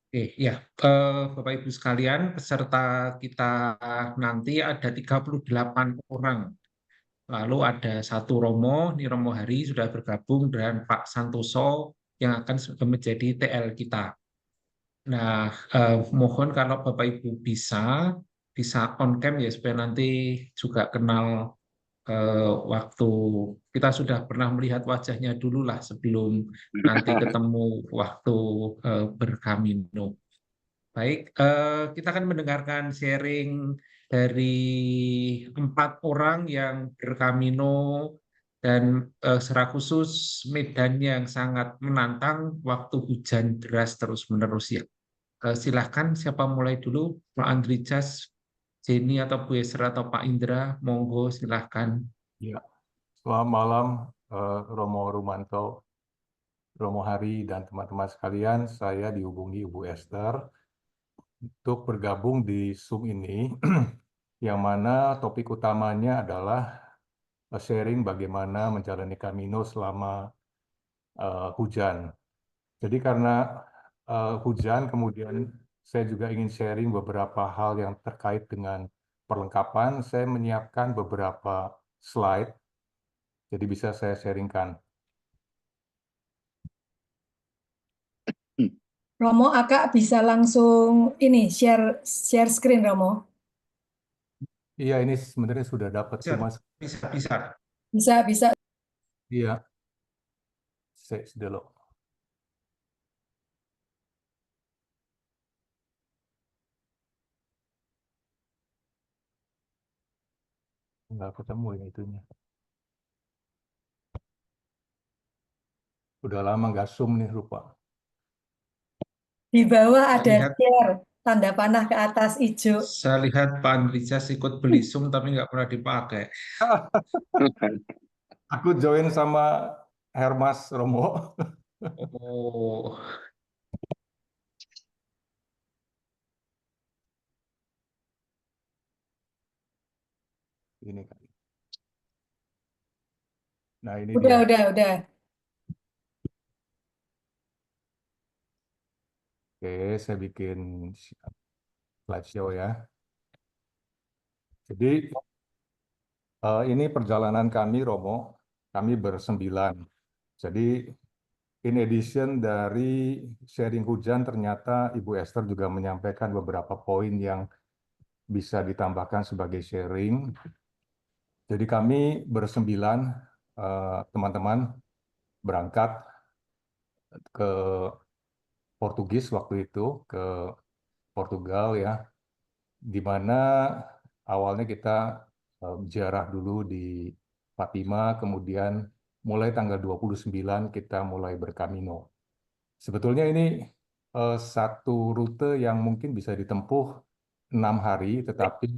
Oke, ya, Bapak Ibu sekalian, peserta kita nanti ada 38 orang. Lalu ada satu Romo, ini Romo Hari sudah bergabung dan Pak Santoso yang akan menjadi TL kita. Nah, mohon kalau Bapak Ibu bisa on cam ya supaya nanti juga kenal waktu kita sudah pernah melihat wajahnya dulu lah sebelum nanti ketemu waktu berkamino. Baik, kita akan mendengarkan sharing dari 4 orang yang berkamino dan secara khusus medan yang sangat menantang waktu hujan deras terus-menerus ya. Silahkan siapa mulai dulu, Pak Andrijas, Jenny atau Bu Esra atau Pak Indra, monggo silahkan. Ya, selamat malam Romo Rumanto, Romo Hari, dan teman-teman sekalian. Saya dihubungi Ibu Esther untuk bergabung di Zoom ini, yang mana topik utamanya adalah sharing bagaimana menjalani Camino selama hujan. Jadi karena hujan, kemudian saya juga ingin sharing beberapa hal yang terkait dengan perlengkapan. Saya menyiapkan beberapa slide, jadi bisa saya sharingkan. Romo, Akak bisa langsung ini share share screen Romo. Iya, ini sebenarnya sudah dapat, Bisa, cuma bisa. Bisa. iya, saya dulu. Nggak ketemu ya itunya. Udah lama nggak Zoom nih, lupa. Di bawah Saya ada lihat, share, tanda panah ke atas hijau. saya lihat Pak Andrijas ikut beli Zoom tapi nggak pernah dipakai. Aku join sama Hermas Romo. Oh, Ini kan. Nah, ini Udah, dia. udah. Oke, saya bikin slideshow ya. Jadi, ini perjalanan kami, Romo. Kami bersembilan. Jadi, in addition dari sharing hujan, ternyata Ibu Esther juga menyampaikan beberapa poin yang bisa ditambahkan sebagai sharing. Jadi kami bersembilan teman-teman berangkat ke Portugis waktu itu, ke Portugal ya, di mana awalnya kita ziarah dulu di Fatima, kemudian mulai tanggal 29 kita mulai berkamino. Sebetulnya ini satu rute yang mungkin bisa ditempuh 6 hari, tetapi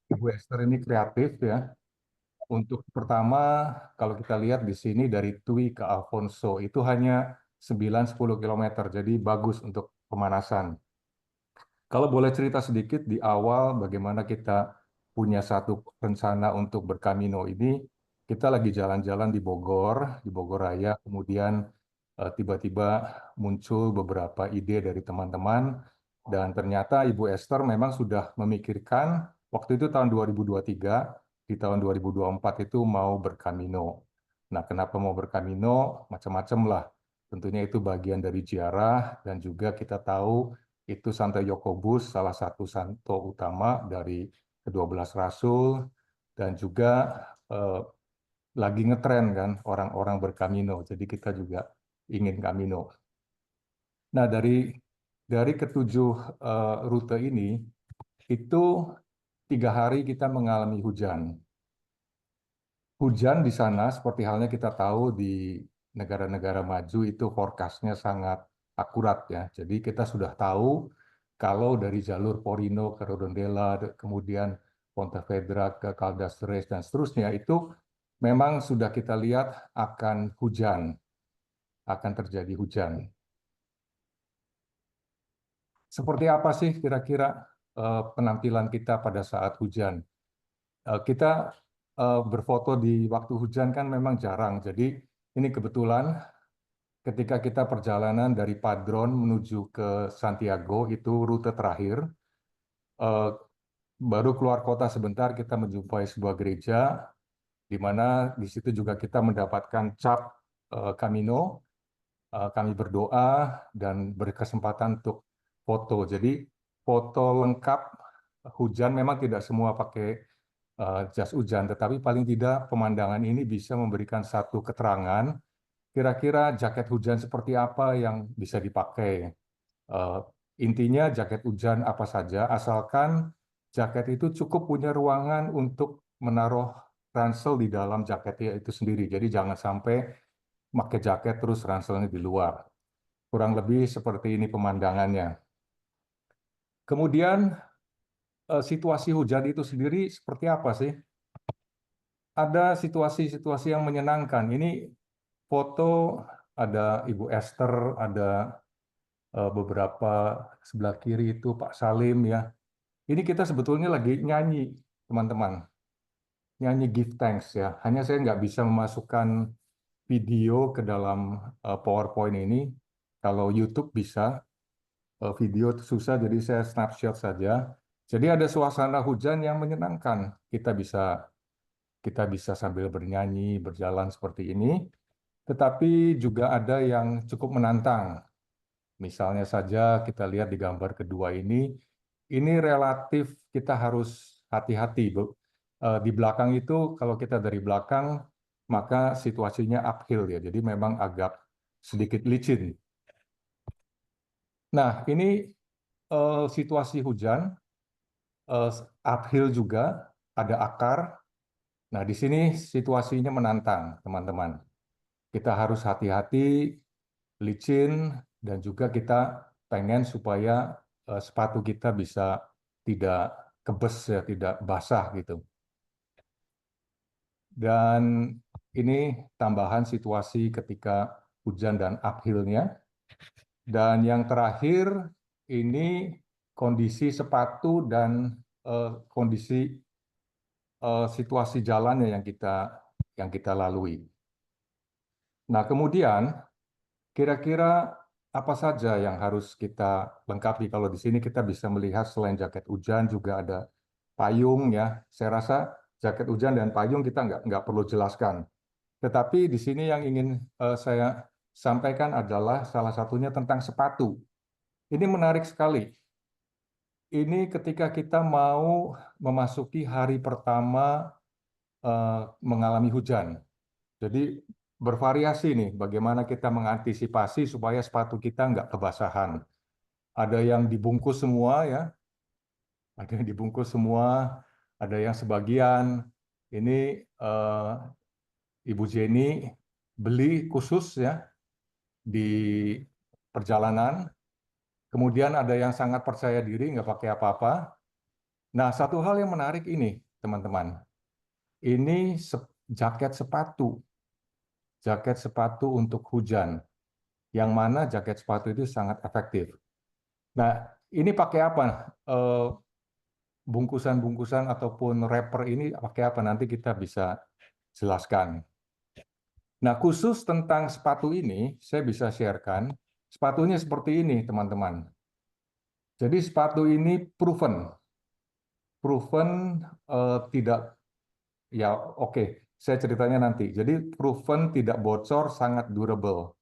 Ibu Esther ini kreatif ya. Untuk pertama, kalau kita lihat di sini dari Tui ke Alfonso itu hanya 9-10 kilometer, jadi bagus untuk pemanasan. Kalau boleh cerita sedikit di awal bagaimana kita punya satu rencana untuk berkamino ini, kita lagi jalan-jalan di Bogor Raya, kemudian tiba-tiba muncul beberapa ide dari teman-teman, dan ternyata Ibu Esther memang sudah memikirkan, waktu itu tahun 2023, di tahun 2024 itu mau berkamino. Nah, kenapa mau berkamino? Macam-macam lah. Tentunya itu bagian dari ziarah, dan juga kita tahu itu Santo Yakobus, salah satu santo utama dari ke-12 Rasul, dan juga eh, lagi ngetren kan orang-orang berkamino, jadi kita juga ingin kamino. Nah, dari ketujuh rute ini, itu 3 hari kita mengalami hujan. Hujan di sana, seperti halnya kita tahu di negara-negara maju itu forecast-nya sangat akurat ya. Jadi kita sudah tahu kalau dari jalur Porino ke Redondela, kemudian Pontevedra ke Caldas Reis dan seterusnya itu memang sudah kita lihat akan terjadi hujan. Seperti apa sih kira-kira penampilan kita pada saat hujan? Kita berfoto di waktu hujan kan memang jarang. Jadi ini kebetulan ketika kita perjalanan dari Padron menuju ke Santiago, itu rute terakhir. Eh, Baru keluar kota sebentar, kita menjumpai sebuah gereja, di mana di situ juga kita mendapatkan cap Camino. Kami berdoa dan berkesempatan untuk foto. Jadi foto lengkap hujan, memang tidak semua pakai jas hujan, tetapi paling tidak pemandangan ini bisa memberikan satu keterangan kira-kira jaket hujan seperti apa yang bisa dipakai. Eh, Intinya jaket hujan apa saja, asalkan jaket itu cukup punya ruangan untuk menaruh ransel di dalam jaketnya itu sendiri. Jadi jangan sampai pakai jaket terus ranselnya di luar. Kurang lebih seperti ini pemandangannya. Kemudian situasi hujan itu sendiri seperti apa sih? Ada situasi-situasi yang menyenangkan. Ini foto, ada Ibu Esther, ada beberapa sebelah kiri itu Pak Salim ya. Ini kita sebetulnya lagi nyanyi, teman-teman. Nyanyi Give Thanks ya. Hanya saya nggak bisa memasukkan video ke dalam PowerPoint ini. Kalau YouTube bisa, video itu susah, jadi saya snapshot saja. Jadi ada suasana hujan yang menyenangkan. Kita bisa sambil bernyanyi, berjalan seperti ini. Tetapi juga ada yang cukup menantang. Misalnya saja kita lihat di gambar kedua ini relatif kita harus hati-hati. Di belakang itu, kalau kita dari belakang, maka situasinya uphill ya. Jadi memang agak sedikit licin. Nah, ini situasi hujan, eh, uphill juga, ada akar. Nah, di sini situasinya menantang, teman-teman. Kita harus hati-hati, licin, dan juga kita pengen supaya sepatu kita bisa tidak kebes ya, tidak basah gitu. Dan ini tambahan situasi ketika hujan dan uphill-nya. Dan yang terakhir ini kondisi sepatu dan kondisi situasi jalannya yang kita lalui. Nah, kemudian kira-kira apa saja yang harus kita lengkapi? Kalau di sini kita bisa melihat selain jaket hujan juga ada payung ya. Saya rasa jaket hujan dan payung kita nggak perlu jelaskan. Tetapi di sini yang ingin saya sampaikan adalah salah satunya tentang sepatu. Ini menarik sekali. Ini ketika kita mau memasuki hari pertama mengalami hujan. Jadi bervariasi nih bagaimana kita mengantisipasi supaya sepatu kita nggak kebasahan. Ada yang dibungkus semua ya, ada yang dibungkus semua, ada yang sebagian. Ini Ibu Jenny beli khusus ya di perjalanan. Kemudian ada yang sangat percaya diri, nggak pakai apa-apa. Nah, satu hal yang menarik ini, teman-teman. Ini jaket sepatu untuk hujan. Yang mana jaket sepatu itu sangat efektif. Nah, ini pakai apa? Bungkusan-bungkusan ataupun wrapper ini pakai apa? Nanti kita bisa jelaskan. Nah, khusus tentang sepatu ini, saya bisa sharekan. Sepatunya seperti ini, teman-teman. Jadi sepatu ini proven. Proven tidak, ya oke, saya ceritanya nanti. Jadi proven tidak bocor, sangat durable.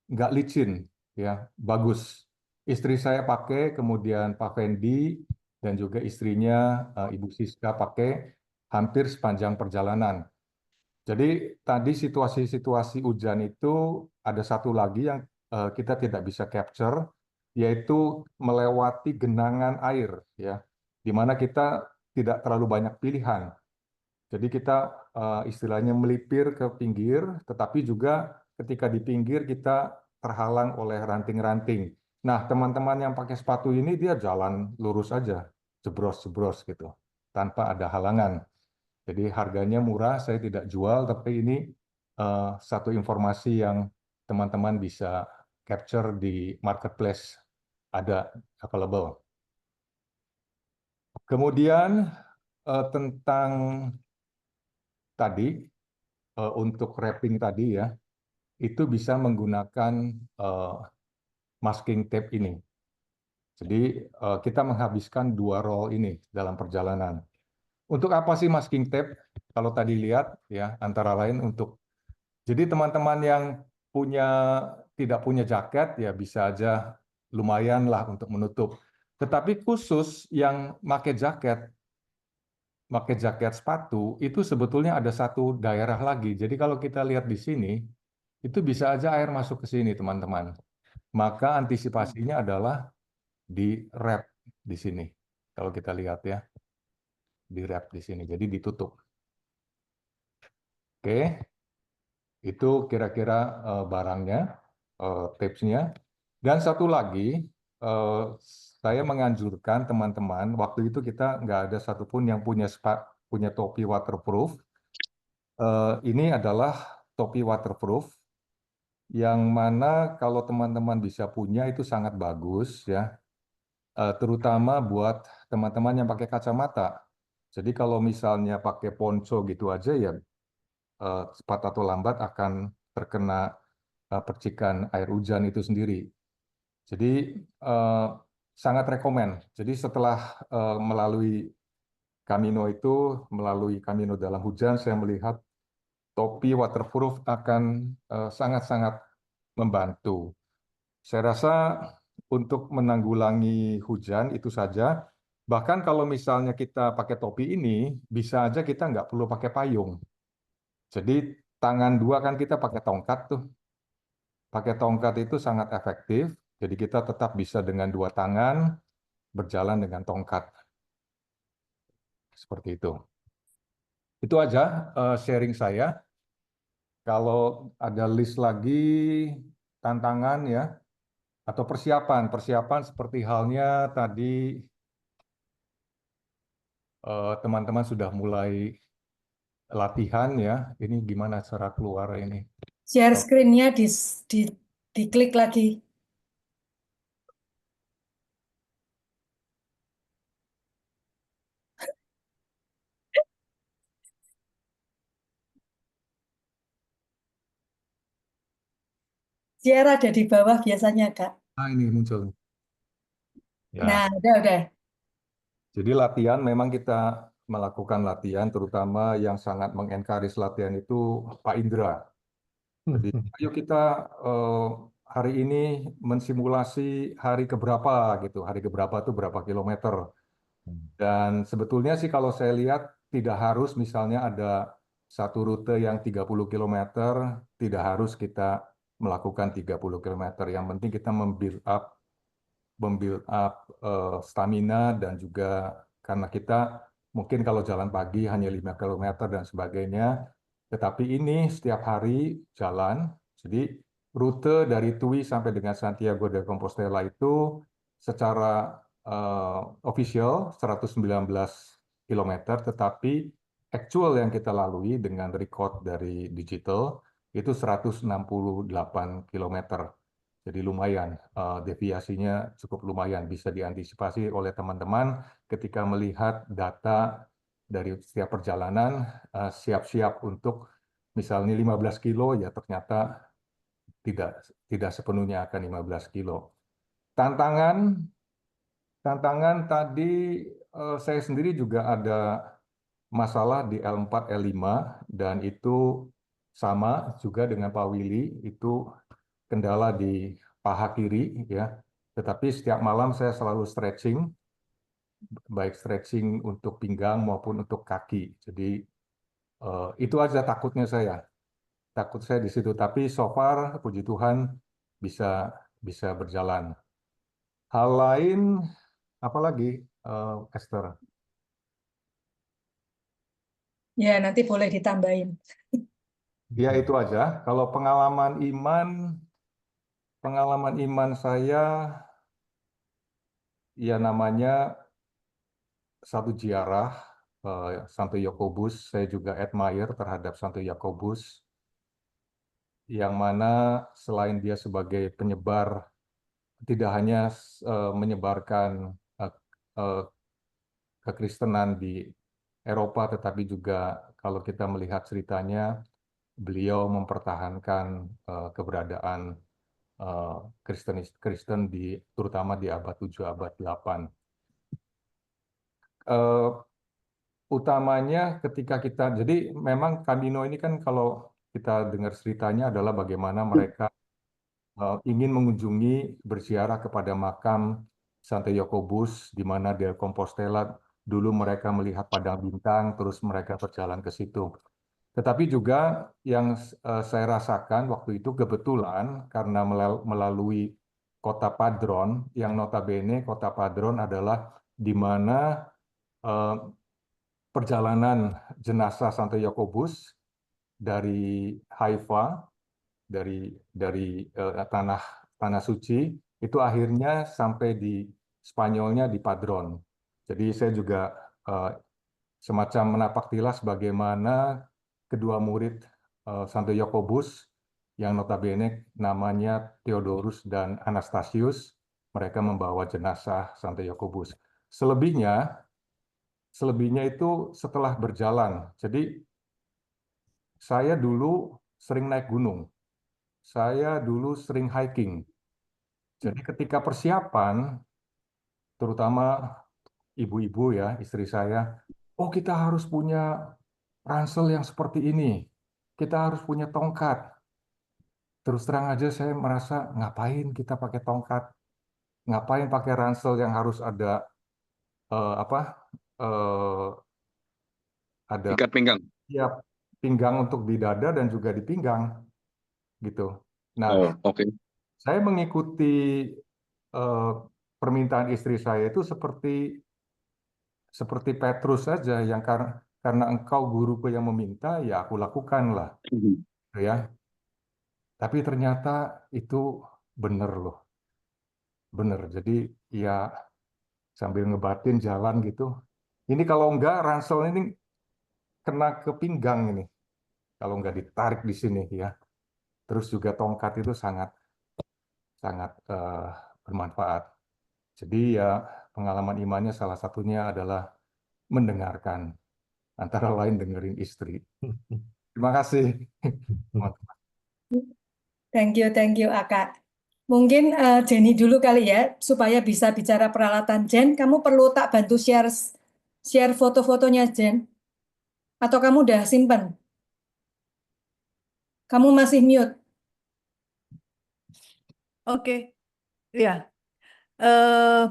Nggak licin, ya bagus. Istri saya pakai, kemudian Pak Fendi dan juga istrinya Ibu Siska pakai hampir sepanjang perjalanan. Jadi tadi situasi-situasi hujan itu ada satu lagi yang kita tidak bisa capture, yaitu melewati genangan air, ya, di mana kita tidak terlalu banyak pilihan. Jadi kita istilahnya melipir ke pinggir, tetapi juga ketika di pinggir kita terhalang oleh ranting-ranting. Nah, teman-teman yang pakai sepatu ini dia jalan lurus aja, jebros-jebros gitu, tanpa ada halangan. Jadi harganya murah, saya tidak jual, tapi ini satu informasi yang teman-teman bisa capture di marketplace, ada available. Kemudian tentang tadi, untuk wrapping tadi ya, itu bisa menggunakan masking tape ini. Jadi kita menghabiskan 2 roll ini dalam perjalanan. Untuk apa sih masking tape? Kalau tadi lihat ya, antara lain untuk jadi teman-teman yang tidak punya jaket ya bisa aja lumayan lah untuk menutup. Tetapi khusus yang pakai jaket sepatu itu sebetulnya ada satu daerah lagi. Jadi kalau kita lihat di sini itu bisa aja air masuk ke sini teman-teman. Maka antisipasinya adalah di wrap di sini. Kalau kita lihat ya, di wrap di sini. Jadi ditutup. Oke, itu kira-kira barangnya, tipsnya. Dan satu lagi, eh, saya menganjurkan teman-teman, waktu itu kita nggak ada satupun yang punya topi waterproof. Ini adalah topi waterproof, yang mana kalau teman-teman bisa punya itu sangat bagus ya. Terutama buat teman-teman yang pakai kacamata. Jadi kalau misalnya pakai ponco gitu aja ya cepat atau lambat akan terkena percikan air hujan itu sendiri. Jadi eh, sangat rekomen. Jadi setelah melalui Camino dalam hujan, saya melihat topi waterproof akan sangat-sangat membantu. Saya rasa untuk menanggulangi hujan itu saja. Bahkan kalau misalnya kita pakai topi ini, bisa aja kita nggak perlu pakai payung. Jadi tangan dua kan kita pakai tongkat tuh. Pakai tongkat itu sangat efektif. Jadi kita tetap bisa dengan 2 tangan berjalan dengan tongkat. Seperti itu. Itu aja sharing saya. Kalau ada list lagi tantangan ya, atau persiapan. Persiapan seperti halnya tadi teman-teman sudah mulai latihan ya. Ini gimana cara keluar ini? Share screen-nya di, diklik lagi. Share ada di bawah biasanya, Kak. Ah, ini muncul. Ya, Nah, udah. jadi latihan memang kita melakukan latihan, terutama yang sangat mengencourage latihan itu Pak Indra. Jadi, ayo kita eh, hari ini mensimulasi hari keberapa gitu. Hari keberapa itu berapa kilometer. Dan sebetulnya sih kalau saya lihat tidak harus misalnya ada satu rute yang 30 kilometer, tidak harus kita melakukan 30 kilometer. Yang penting kita membuild up stamina dan juga karena kita mungkin kalau jalan pagi hanya 5 kilometer dan sebagainya, tetapi ini setiap hari jalan. Jadi rute dari Tui sampai dengan Santiago de Compostela itu secara official 119 kilometer, tetapi actual yang kita lalui dengan record dari digital itu 168 kilometer. Jadi lumayan, deviasinya cukup lumayan, bisa diantisipasi oleh teman-teman ketika melihat data dari setiap perjalanan, siap-siap untuk misalnya 15 kilo, ya ternyata tidak tidak sepenuhnya akan 15 kilo. Tantangan, tantangan tadi saya sendiri juga ada masalah di L4, L5, dan itu sama juga dengan Pak Willy, itu kendala di paha kiri ya. Tetapi setiap malam saya selalu stretching, baik stretching untuk pinggang maupun untuk kaki. Jadi itu aja takutnya saya. Takut saya di situ. Tapi so far, puji Tuhan bisa bisa berjalan. Hal lain apa lagi, Esther? Ya, nanti boleh ditambahin. Ya itu aja. Kalau pengalaman iman saya, ya namanya satu ziarah Santo Yakobus. Saya juga admire terhadap Santo Yakobus, yang mana selain dia sebagai penyebar, tidak hanya menyebarkan eh, eh, kekristenan di Eropa, tetapi juga kalau kita melihat ceritanya, beliau mempertahankan keberadaan Kristen terutama di abad 7, abad 8. Utamanya ketika jadi memang Camino ini kan kalau kita dengar ceritanya adalah bagaimana mereka ingin mengunjungi, berziarah kepada makam Santo Yakobus, di mana di Compostela dulu mereka melihat padang bintang, terus mereka berjalan ke situ. Tetapi juga yang saya rasakan waktu itu kebetulan karena melalui kota Padron, yang notabene kota Padron adalah di mana perjalanan jenazah Santo Yakobus dari Haifa, dari tanah suci, itu akhirnya sampai di Spanyolnya di Padron. Jadi saya juga semacam menapak tilas bagaimana kedua murid Santo Yakobus yang notabene namanya Theodorus dan Anastasius, mereka membawa jenazah Santo Yakobus. Selebihnya itu setelah berjalan. Jadi saya dulu sering naik gunung. Saya dulu sering hiking. Jadi ketika persiapan, terutama ibu-ibu ya, istri saya, oh kita harus punya ransel yang seperti ini. Kita harus punya tongkat. Terus terang aja saya merasa ngapain kita pakai tongkat? Ngapain pakai ransel yang harus ada apa? eh, ada Ikat pinggang. ya pinggang untuk di dada dan juga di pinggang gitu. Nah, Oh, oke. saya mengikuti eh, permintaan istri saya itu seperti Petrus saja yang karena engkau guruku yang meminta, ya aku lakukanlah, gitu ya. Tapi ternyata itu benar loh, benar. Jadi ya sambil ngebatin jalan gitu. Ini kalau enggak ransel ini kena ke pinggang ini, kalau enggak ditarik di sini ya. Terus juga tongkat itu sangat sangat bermanfaat. Jadi ya pengalaman imannya salah satunya adalah mendengarkan, antara lain dengerin istri. Terima kasih. Thank you, Aka. Mungkin Jenny dulu kali ya, supaya bisa bicara peralatan. Jen, kamu perlu tak bantu share foto-fotonya, Jen? Atau kamu udah simpen? Kamu masih mute. Oke, ya. Eh,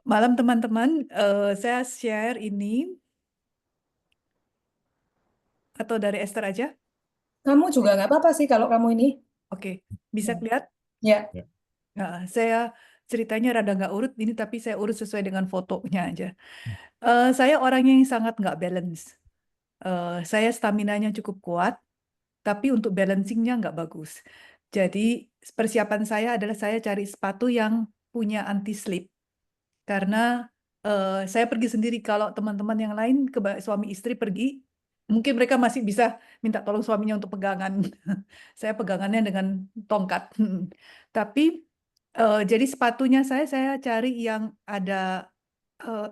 Malam teman-teman, saya share ini atau dari Esther aja. Kamu juga nggak apa-apa sih kalau kamu ini. Oke, bisa lihat? Ya. Nah, saya ceritanya rada nggak urut ini, tapi saya urut sesuai dengan fotonya aja. Saya orang yang sangat nggak balance. Saya stamina-nya cukup kuat, tapi untuk balancing-nya nggak bagus. Jadi persiapan saya adalah saya cari sepatu yang punya anti-slip. Karena saya pergi sendiri, kalau teman-teman yang lain, suami istri pergi, mungkin mereka masih bisa minta tolong suaminya untuk pegangan. Saya pegangannya dengan tongkat. Tapi jadi sepatunya saya cari yang ada eh,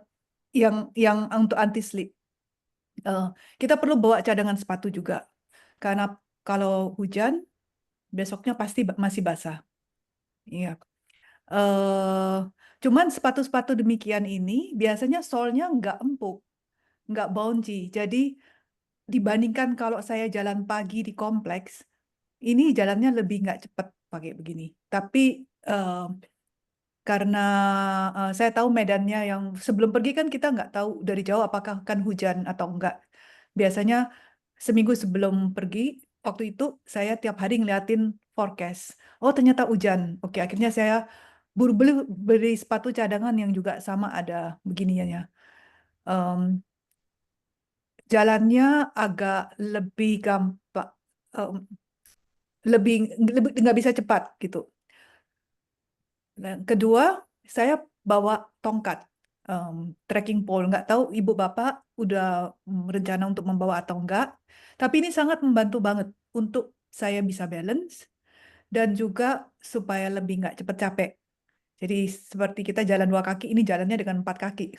yang untuk anti slip. Kita perlu bawa cadangan sepatu juga, karena kalau hujan besoknya pasti masih basah. Iya. Cuman sepatu-sepatu demikian ini biasanya solnya nggak empuk, nggak bouncy. Jadi dibandingkan kalau saya jalan pagi di kompleks, ini jalannya lebih nggak cepat pakai begini. Tapi karena saya tahu medannya yang sebelum pergi kan kita nggak tahu dari jauh apakah akan hujan atau enggak. Biasanya seminggu sebelum pergi, waktu itu saya tiap hari ngeliatin forecast. Oh ternyata hujan. Oke, akhirnya saya beli sepatu cadangan yang juga sama ada beginiannya. Em, Jalannya agak lebih gampang, lebih nggak bisa cepat gitu. Nah, kedua, saya bawa tongkat, trekking pole. Nggak tahu ibu bapak udah rencana untuk membawa atau enggak. Tapi ini sangat membantu banget untuk saya bisa balance dan juga supaya lebih nggak cepat capek. Jadi seperti kita jalan 2 kaki, ini jalannya dengan 4 kaki.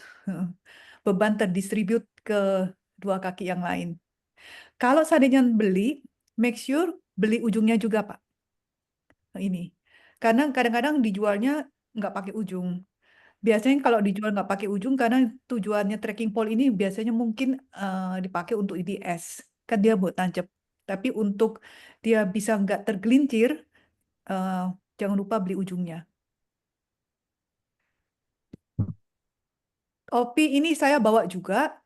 Beban terdistribut ke 2 kaki yang lain. Kalau seandainya beli, make sure beli ujungnya juga, Pak. Ini. Karena kadang-kadang dijualnya nggak pakai ujung. Biasanya kalau dijual nggak pakai ujung karena tujuannya trekking pole ini biasanya mungkin dipakai untuk IDS. Kan dia buat tancap. Tapi untuk dia bisa nggak tergelincir, eh, jangan lupa beli ujungnya. Topi ini saya bawa juga,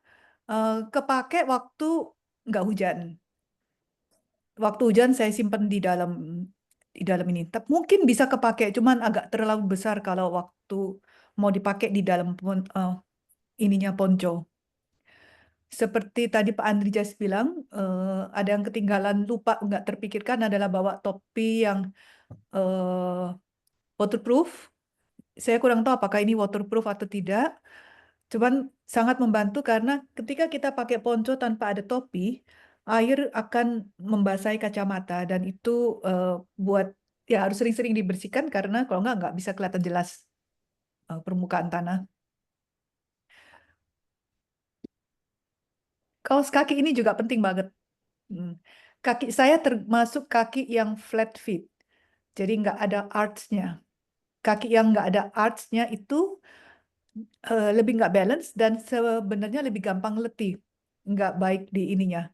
kepake waktu nggak hujan. Waktu hujan saya simpan di dalam ini. Mungkin bisa kepake, cuman agak terlalu besar kalau waktu mau dipakai di dalam ininya ponco. Seperti tadi Pak Andrijas bilang, ada yang ketinggalan lupa nggak terpikirkan adalah bawa topi yang waterproof. Saya kurang tahu apakah ini waterproof atau tidak. Cuman sangat membantu karena ketika kita pakai ponco tanpa ada topi, air akan membasahi kacamata dan itu buat ya harus sering-sering dibersihkan karena kalau nggak bisa kelihatan jelas permukaan tanah. Kaos kaki ini juga penting banget. Kaki saya termasuk kaki yang flat feet, jadi nggak ada arch-nya. Kaki yang nggak ada arch-nya itu lebih nggak balance dan sebenarnya lebih gampang letih, nggak baik di ininya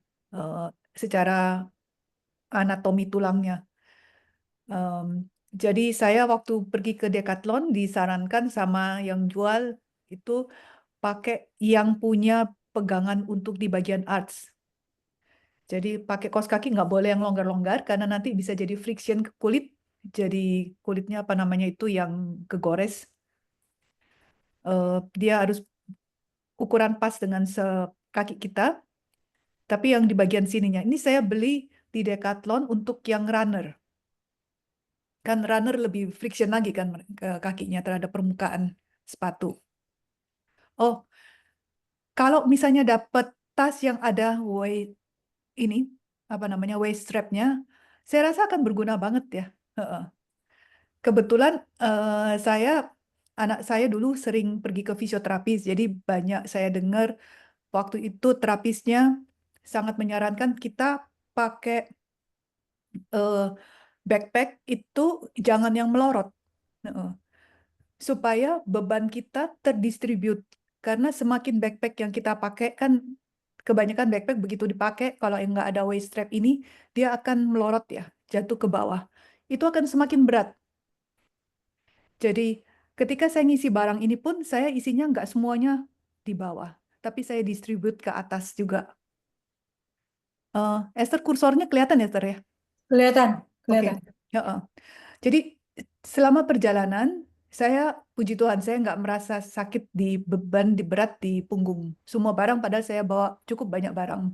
secara anatomi tulangnya. Jadi saya waktu pergi ke Decathlon disarankan sama yang jual itu pakai yang punya pegangan untuk di bagian arch. Jadi pakai kaos kaki nggak boleh yang longgar-longgar karena nanti bisa jadi friction ke kulit. Jadi kulitnya apa namanya itu yang kegores. Dia harus ukuran pas dengan kaki kita. Tapi yang di bagian sininya. Ini saya beli di Decathlon untuk yang runner. Kan runner lebih friction lagi kan kakinya terhadap permukaan sepatu. Oh, kalau misalnya dapat tas yang ada ini apa namanya waist strapnya, saya rasa akan berguna banget ya. Kebetulan anak saya dulu sering pergi ke fisioterapis, jadi banyak saya dengar waktu itu terapisnya sangat menyarankan kita pakai backpack itu jangan yang melorot. Supaya beban kita terdistribute. Karena semakin backpack yang kita pakai, kan kebanyakan backpack begitu dipakai, kalau yang nggak ada waist strap ini, dia akan melorot ya, jatuh ke bawah. Itu akan semakin berat. Jadi ketika saya ngisi barang ini pun, saya isinya nggak semuanya di bawah. Tapi saya distribute ke atas juga. Esther, kursornya kelihatan ya, Esther ya? Kelihatan, Oke. kelihatan. Jadi selama perjalanan saya puji Tuhan saya nggak merasa sakit di beban di berat di punggung. Semua barang padahal saya bawa cukup banyak barang.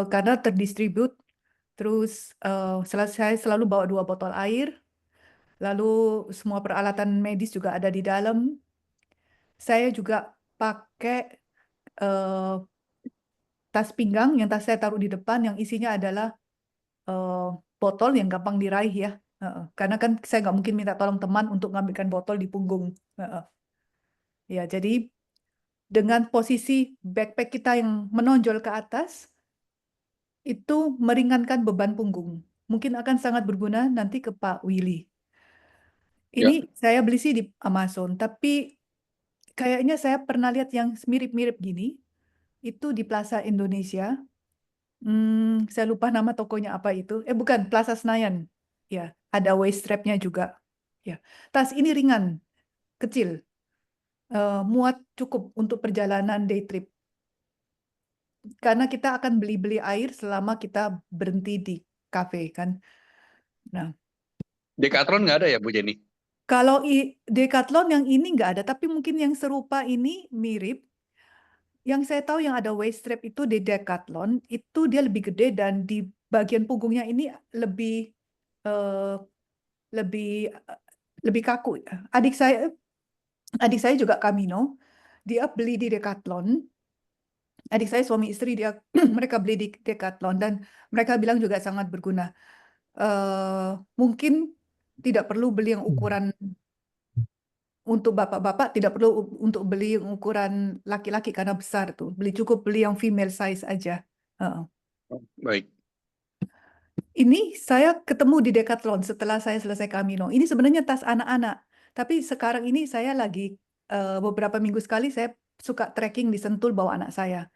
Karena terdistribut. Terus saya selalu bawa 2 botol air. Lalu semua peralatan medis juga ada di dalam. Saya juga pakai tas pinggang yang saya taruh di depan yang isinya adalah botol yang gampang diraih ya. Karena kan saya nggak mungkin minta tolong teman untuk ngambilkan botol di punggung. Ya, jadi dengan posisi backpack kita yang menonjol ke atas, itu meringankan beban punggung. Mungkin akan sangat berguna nanti ke Pak Willy. Ini saya beli sih di Amazon, tapi kayaknya saya pernah lihat yang mirip-mirip gini, itu di Plaza Indonesia. Saya lupa nama tokonya apa itu. Bukan, Plaza Senayan. Ya, ada waist strap-nya juga. Ya, tas ini ringan, kecil, muat cukup untuk perjalanan day trip. Karena kita akan beli-beli air selama kita berhenti di kafe kan. Nah, Decathlon nggak ada ya Bu Jenny? kalau Decathlon yang ini nggak ada, tapi mungkin yang serupa ini mirip. Yang saya tahu yang ada waist strap itu di Decathlon, itu dia lebih gede dan di bagian punggungnya ini lebih eh, lebih lebih kaku. Adik saya juga Camino, dia beli di Decathlon. Adik saya suami istri dia mereka beli di Decathlon dan mereka bilang juga sangat berguna. Mungkin tidak perlu beli yang ukuran untuk bapak-bapak tidak perlu untuk beli yang ukuran laki-laki karena besar tuh. Cukup beli yang female size aja. Heeh. Baik. Ini saya ketemu di Decathlon setelah saya selesai Camino. Ini sebenarnya tas anak-anak, tapi sekarang ini saya lagi beberapa minggu sekali saya suka trekking di Sentul bawa anak saya.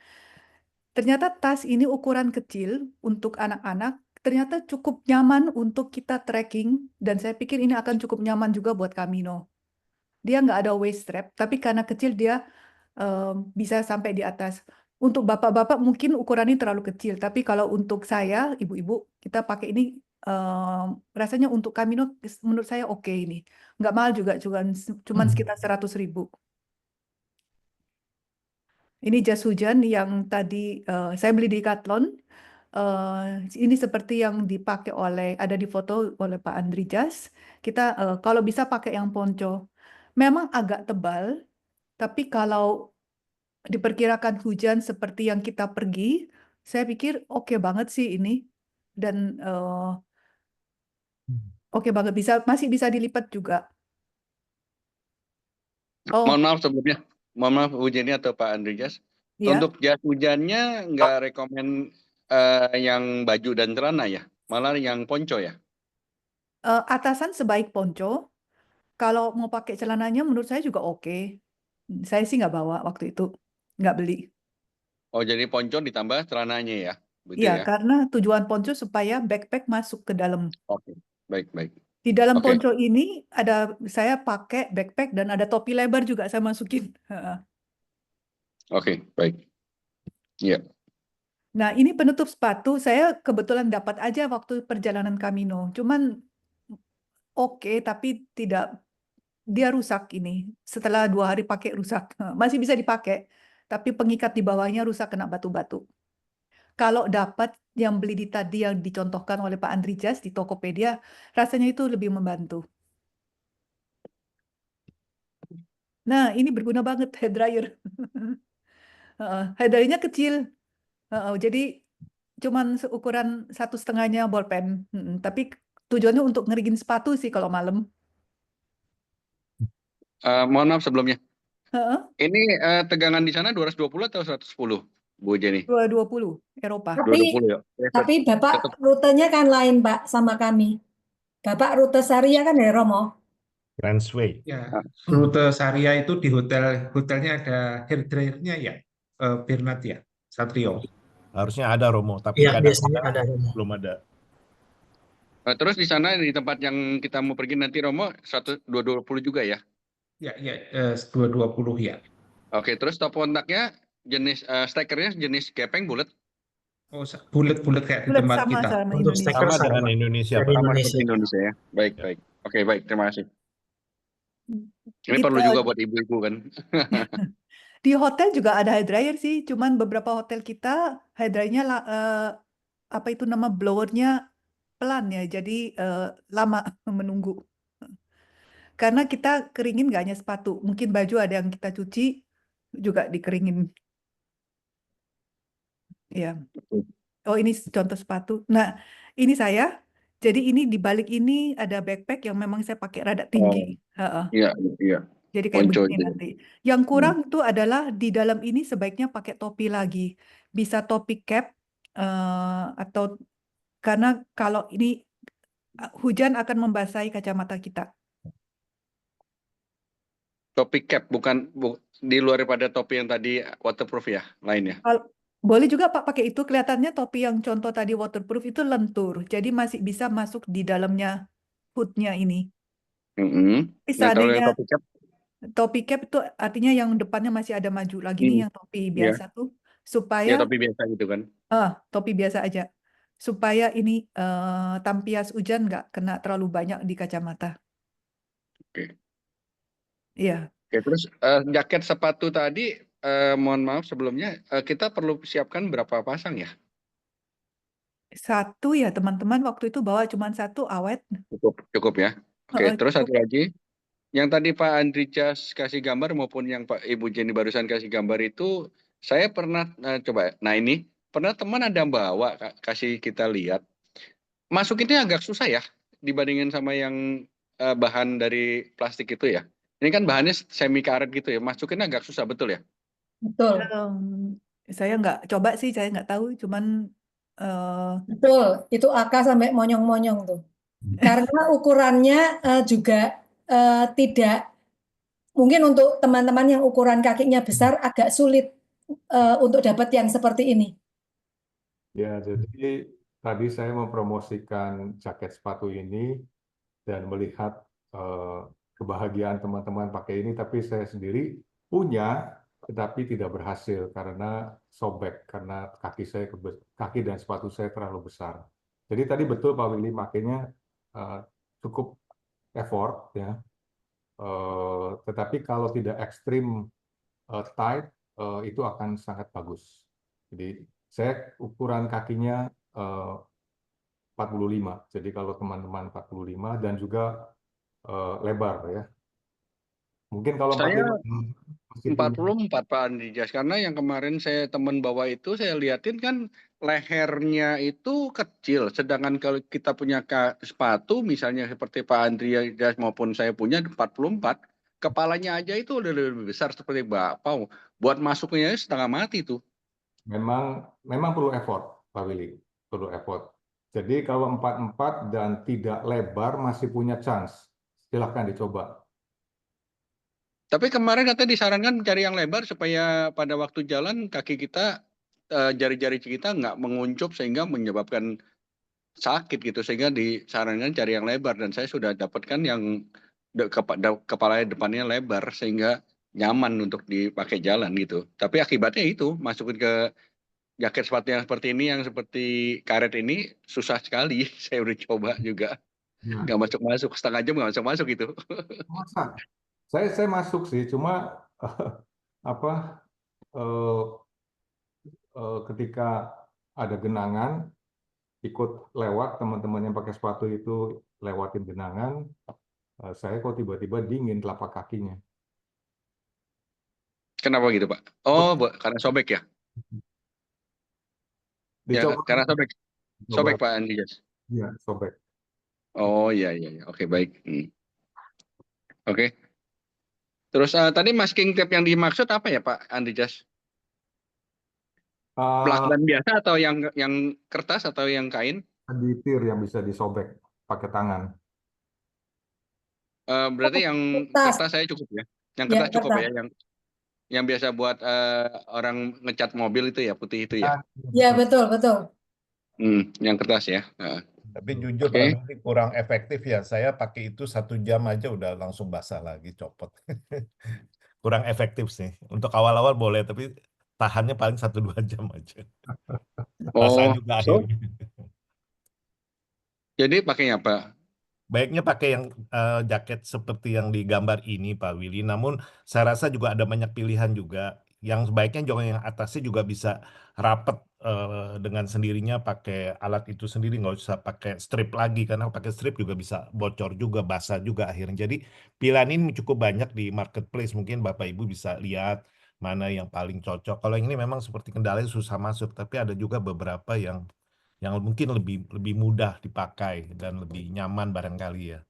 Ternyata tas ini ukuran kecil untuk anak-anak, ternyata cukup nyaman untuk kita trekking dan saya pikir ini akan cukup nyaman juga buat Camino. Dia nggak ada waist strap, tapi karena kecil dia bisa sampai di atas. Untuk bapak-bapak mungkin ukurannya terlalu kecil, tapi kalau untuk saya, ibu-ibu, kita pakai ini rasanya untuk Camino menurut saya oke ini. Nggak mahal juga, cuman sekitar 100.000. Ini jas hujan yang tadi saya beli di Decathlon. Ini seperti yang dipakai ada di foto oleh Pak Andri Jas. Kita kalau bisa pakai yang ponco. Memang agak tebal, tapi kalau diperkirakan hujan seperti yang kita pergi, saya pikir oke banget sih ini. Dan oke banget, masih bisa dilipat juga. Oh, Mohon maaf sebelumnya. Mohon maaf Bu Jenny atau Pak Andreas. ya. Untuk jas hujannya nggak rekomen yang baju dan celana ya, malah yang ponco ya. Atasan sebaik ponco. Kalau mau pakai celananya menurut saya juga oke. Saya sih nggak bawa waktu itu, nggak beli. Oh jadi ponco ditambah celananya ya, begitu Iya, ya. karena tujuan ponco supaya backpack masuk ke dalam. Oke, baik baik. Di dalam Oke. ponco ini saya pakai backpack dan ada topi lebar juga saya masukin. Oke, baik. Iya. Nah, ini penutup sepatu saya kebetulan dapat aja waktu perjalanan Camino. Cuman oke, tapi dia rusak ini. Setelah 2 hari pakai rusak. Masih bisa dipakai, tapi pengikat di bawahnya rusak kena batu-batu. Kalau dapat yang beli tadi yang dicontohkan oleh Pak Andri Jas di Tokopedia, rasanya itu lebih membantu. Nah, ini berguna banget hair dryer. Hair dryernya kecil, jadi cuman seukuran 1,5-nya bolpen. Tapi tujuannya untuk ngeringin sepatu sih kalau malam. Mohon maaf sebelumnya. Heeh, Ini tegangan di sana 220 atau 110, Bu Jenny? 220 Eropa. Tapi 220 ya. tapi Bapak Tetap. rutenya kan lain, Pak, sama kami. Bapak rute Saria kan dari Romo. Transway. Ya, rute Saria itu di hotelnya ada hair dryer-nya ya, Bernard ya, Satrio. Harusnya ada Romo, tapi Iya, biasanya ada kadang-kadang Romo. belum ada. Terus di sana di tempat yang kita mau pergi nanti Romo 220 juga ya. Ya, 220 ya. Oke, terus top kontaknya jenis stekernya jenis gepeng bulat. Oh, bulat-bulat kayak di Bulat tempat sama kita. sama Untuk Indonesia. steker Sama dengan sama Indonesia, dari Pak. Sama Indonesia. seperti Indonesia ya. Baik, Ya. baik. Oke, baik. Terima kasih. Ini Kita- perlu juga buat ibu-ibu kan. Di hotel juga ada hair dryer sih, cuman beberapa hotel kita hair dryernya apa itu nama blowernya pelan ya, jadi lama menunggu. Karena kita keringin nggak hanya sepatu, mungkin baju ada yang kita cuci juga dikeringin. Ya. Oh ini contoh sepatu. Nah ini saya. Jadi ini di balik ini ada backpack yang memang saya pakai rada tinggi. Heeh. Iya, iya. Jadi kayak Ponco begini itu. nanti. Yang kurang itu adalah di dalam ini sebaiknya pakai topi lagi. Bisa topi cap atau karena kalau ini hujan akan membasahi kacamata kita. Topi cap di luar daripada topi yang tadi waterproof ya, lainnya. Boleh juga Pak pakai itu, kelihatannya topi yang contoh tadi waterproof itu lentur. Jadi masih bisa masuk di dalamnya hoodnya ini. Tapi Nah, kalau yang seandainya topi cap, topi cap itu artinya yang depannya masih ada maju lagi nih yang topi biasa tuh. Supaya ya topi biasa gitu kan. topi biasa aja. Supaya ini tampias hujan nggak kena terlalu banyak di kacamata. Oke. Iya. Oke, terus jaket sepatu tadi, mohon maaf sebelumnya, kita perlu siapkan berapa pasang ya? Satu ya teman-teman waktu itu bawa cuma satu awet. Cukup ya. Oke, terus Cukup. satu lagi, yang tadi Pak Andri Jas kasih gambar maupun yang Pak Ibu Jenny barusan kasih gambar itu, saya pernah coba. Nah ini pernah teman ada bawa kasih kita lihat, masukinnya agak susah ya dibandingin sama yang bahan dari plastik itu ya. Ini kan bahannya semi karet gitu ya, masukinnya agak susah betul ya? Betul, Saya nggak coba sih, saya nggak tahu. Cuman betul. Itu AK sampai monyong-monyong tuh. Karena ukurannya juga tidak, mungkin untuk teman-teman yang ukuran kakinya besar agak sulit untuk dapat yang seperti ini. Ya, jadi tadi saya mempromosikan jaket sepatu ini dan melihat kebahagiaan teman-teman pakai ini, tapi saya sendiri punya, tetapi tidak berhasil karena sobek, karena kaki dan sepatu saya terlalu besar. Jadi tadi betul Pak Willy, makanya cukup effort ya. Tetapi kalau tidak ekstrim tight, itu akan sangat bagus. Jadi saya ukuran kakinya 45. Jadi kalau teman-teman 45 dan juga lebar ya. Mungkin kalau Saya 45 masih punya. 44 Pak Andrijas, karena yang kemarin saya teman bawa itu saya liatin kan lehernya itu kecil, sedangkan kalau kita punya sepatu misalnya seperti Pak Andrijas maupun saya punya 44, kepalanya aja itu udah lebih besar seperti bakpao. Buat masuknya setengah mati tuh. Memang perlu effort, Pak Willy. Perlu effort. Jadi kalau 44 dan tidak lebar masih punya chance. Silahkan dicoba. Tapi kemarin katanya disarankan cari yang lebar supaya pada waktu jalan kaki kita, jari-jari kita nggak menguncup sehingga menyebabkan sakit gitu, sehingga disarankan cari yang lebar, dan saya sudah dapatkan yang kepala depannya lebar sehingga nyaman untuk dipakai jalan gitu. Tapi akibatnya itu masukin ke jaket sepatu yang seperti ini, yang seperti karet ini susah sekali. Saya udah coba juga Ya. nggak masuk, setengah jam nggak masuk gitu. Masa? Saya masuk sih, cuma apa eh, ketika ada genangan ikut lewat, teman-teman yang pakai sepatu itu lewatin genangan, saya kok tiba-tiba dingin telapak kakinya. Kenapa gitu Pak? Oh, karena sobek ya? Ya Dicoba, karena sobek, coba, Pak Andreas. ya sobek. Oh iya iya, oke baik. Oke. Terus tadi masking tape yang dimaksud apa ya Pak Andreas? Pelakban biasa atau yang kertas atau yang kain? Aditir yang bisa disobek pakai tangan. Berarti yang Kertas, kertas saya cukup ya. Yang ya kertas cukup kertas. ya, yang biasa buat orang ngecat mobil itu ya, putih itu ya. Ya betul betul. Yang kertas ya. Tapi jujur Oke. Pak Willy kurang efektif ya. Saya pakai itu 1 jam aja udah langsung basah lagi, copot. Kurang efektif sih. Untuk awal-awal boleh, tapi tahannya paling 1-2 jam aja. Basah Oh, juga so akhirnya. jadi pakainya apa? Baiknya pakai yang jaket seperti yang digambar ini Pak Willy. Namun saya rasa juga ada banyak pilihan juga. Yang sebaiknya juga yang atasnya juga bisa rapet dengan sendirinya pakai alat itu sendiri, nggak usah pakai strip lagi, karena pakai strip juga bisa bocor juga, basah juga akhirnya. Jadi pilihan ini cukup banyak di marketplace. Mungkin Bapak Ibu bisa lihat mana yang paling cocok. Kalau yang ini memang seperti kendalanya susah masuk, tapi ada juga beberapa yang mungkin lebih mudah dipakai dan lebih nyaman barangkali ya.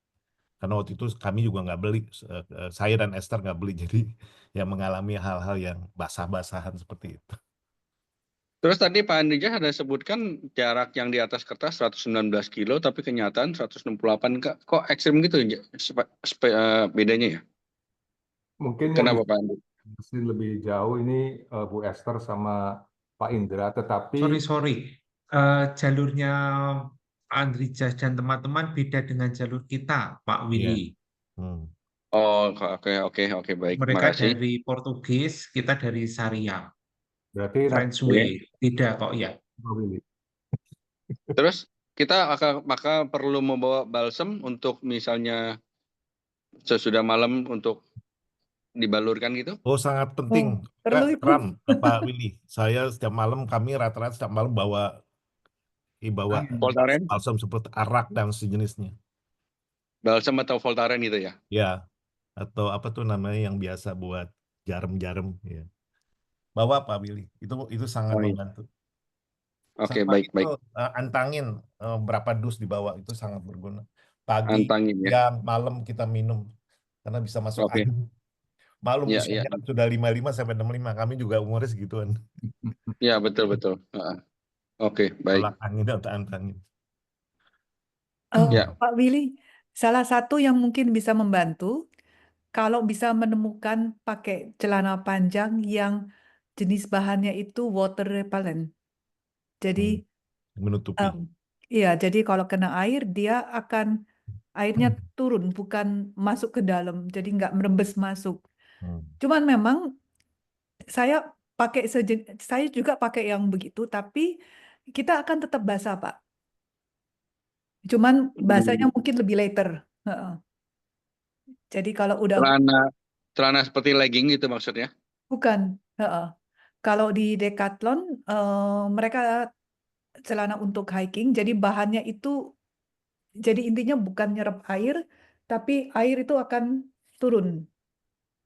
Karena waktu itu kami juga nggak beli, saya dan Esther nggak beli, jadi ya mengalami hal-hal yang basah-basahan seperti itu. Terus tadi Pak Andrijas ada sebutkan jarak yang di atas kertas 119 kilo, tapi kenyataan 168. Kok ekstrim gitu bedanya ya? Mungkin yang Kenapa Pak Andri? bisa lebih jauh ini Bu Esther sama Pak Indra, tetapi Sorry. Jalurnya Andrijas dan teman-teman beda dengan jalur kita, Pak Willy. Oh, oke, baik. Mereka Makasih. dari Portugis, kita dari Syariah. berarti French way. Tidak kok ya. Pak Willy. Terus kita maka perlu membawa balsem untuk misalnya sesudah malam untuk dibalurkan gitu. Oh, sangat penting. perlu itu. Kram, Pak Willy. Saya setiap malam, kami rata-rata setiap malam bawa Voltaren, balsam seperti arak dan sejenisnya. balsem atau Voltaren itu ya. Ya, atau apa tuh namanya yang biasa buat jarum-jarum ya. Bawa Pak Willy. Itu sangat membantu. Oke, Sama baik. itu antangin berapa dus dibawa, itu sangat berguna. Pagi, Antangin ya. siang, malam kita minum. karena bisa masuk Oke. angin. Malum Ya, usianya ya. kan sudah 55 sampai 65. Kami juga umurnya segituan. Ya, betul betul. Oke, baik. Tolak angin dan tahan angin. Ya. Pak Willy, salah satu yang mungkin bisa membantu kalau bisa menemukan pakai celana panjang yang jenis bahannya itu water repellent. Jadi Menutupi. iya, jadi kalau kena air dia akan airnya turun, bukan masuk ke dalam, jadi nggak merembes masuk. Cuman memang saya saya juga pakai yang begitu, tapi kita akan tetap basah, Pak. Cuman basahnya mungkin lebih later. Heeh. Jadi kalau udah Celana seperti legging gitu maksudnya? bukan, heeh. Kalau di Decathlon mereka celana untuk hiking, jadi bahannya itu jadi intinya bukan nyerap air, tapi air itu akan turun.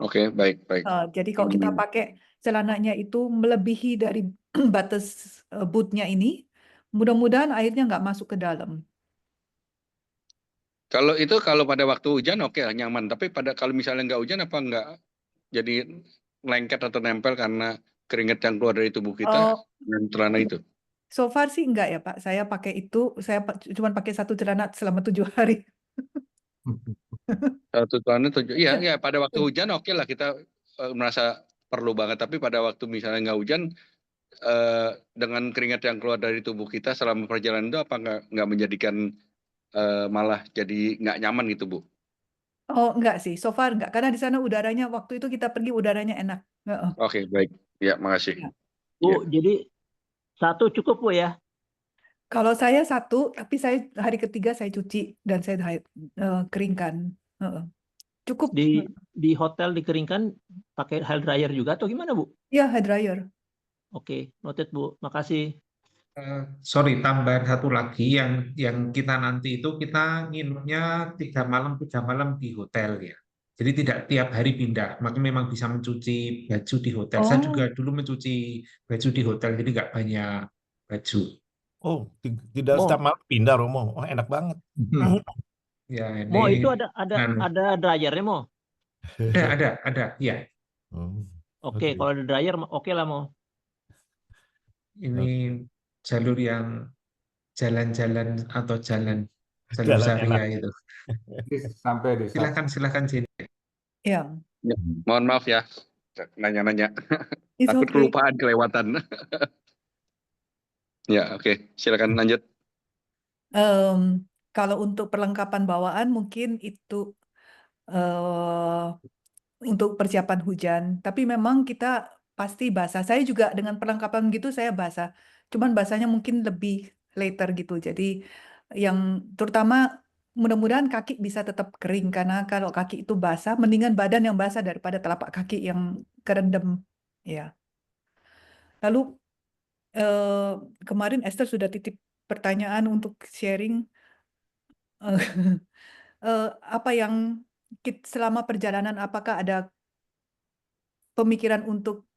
Oke, baik, baik. Jadi kalau kita pakai celananya itu melebihi dari batas bootnya ini, mudah-mudahan airnya nggak masuk ke dalam. Kalau pada waktu hujan oke lah, nyaman. Tapi kalau misalnya nggak hujan apa nggak jadi lengket atau nempel karena keringat yang keluar dari tubuh kita Oh, dengan celana itu? so far sih enggak ya Pak. Saya pakai itu, cuma pakai satu celana selama 7 hari. Satu celana iya, ya pada waktu hujan oke lah kita merasa perlu banget. Tapi pada waktu misalnya nggak hujan, dengan keringat yang keluar dari tubuh kita selama perjalanan itu apa nggak menjadikan malah jadi nggak nyaman gitu, Bu? Oh, enggak sih. So far enggak. Karena di sana udaranya, waktu itu kita pergi udaranya enak. Heeh. Oke, baik. Ya, makasih. Ya. Bu, Ya. jadi satu cukup Bu ya? Kalau saya satu, tapi saya hari ketiga saya cuci dan saya keringkan. Heeh. Cukup. Di hotel dikeringkan pakai hair dryer juga atau gimana Bu? Iya, hair dryer. Oke, noted Bu. Makasih. Sorry, tambahan satu lagi yang kita nanti itu kita nginepnya 3 malam di hotel ya. Jadi tidak tiap hari pindah, maka memang bisa mencuci baju di hotel. Saya Oh, juga dulu mencuci baju di hotel, jadi nggak banyak baju. Oh, tidak Mo, setiap malam pindah Romo. Oh, enak banget. Ya ini Mo itu anu, ada dryernya Mo. ada, ya. Oke, kalau ada dryer oke lah Mo. Ini jalur yang jalan-jalan atau jalur Jalan Syariah enak. itu. Sampai di Silakan sini. ya. Ya, mohon maaf ya, nanya-nanya. It's Takut okay. kelupaan, kelewatan. Ya, oke. Silakan lanjut. Kalau untuk perlengkapan bawaan mungkin itu untuk persiapan hujan. Tapi memang kita pasti basah. Saya juga dengan perlengkapan gitu saya basah. Cuman basahnya mungkin lebih later gitu. Jadi yang terutama mudah-mudahan kaki bisa tetap kering karena kalau kaki itu basah, mendingan badan yang basah daripada telapak kaki yang kerendam. Ya. Lalu kemarin Esther sudah titip pertanyaan untuk sharing apa yang selama perjalanan apakah ada pemikiran untuk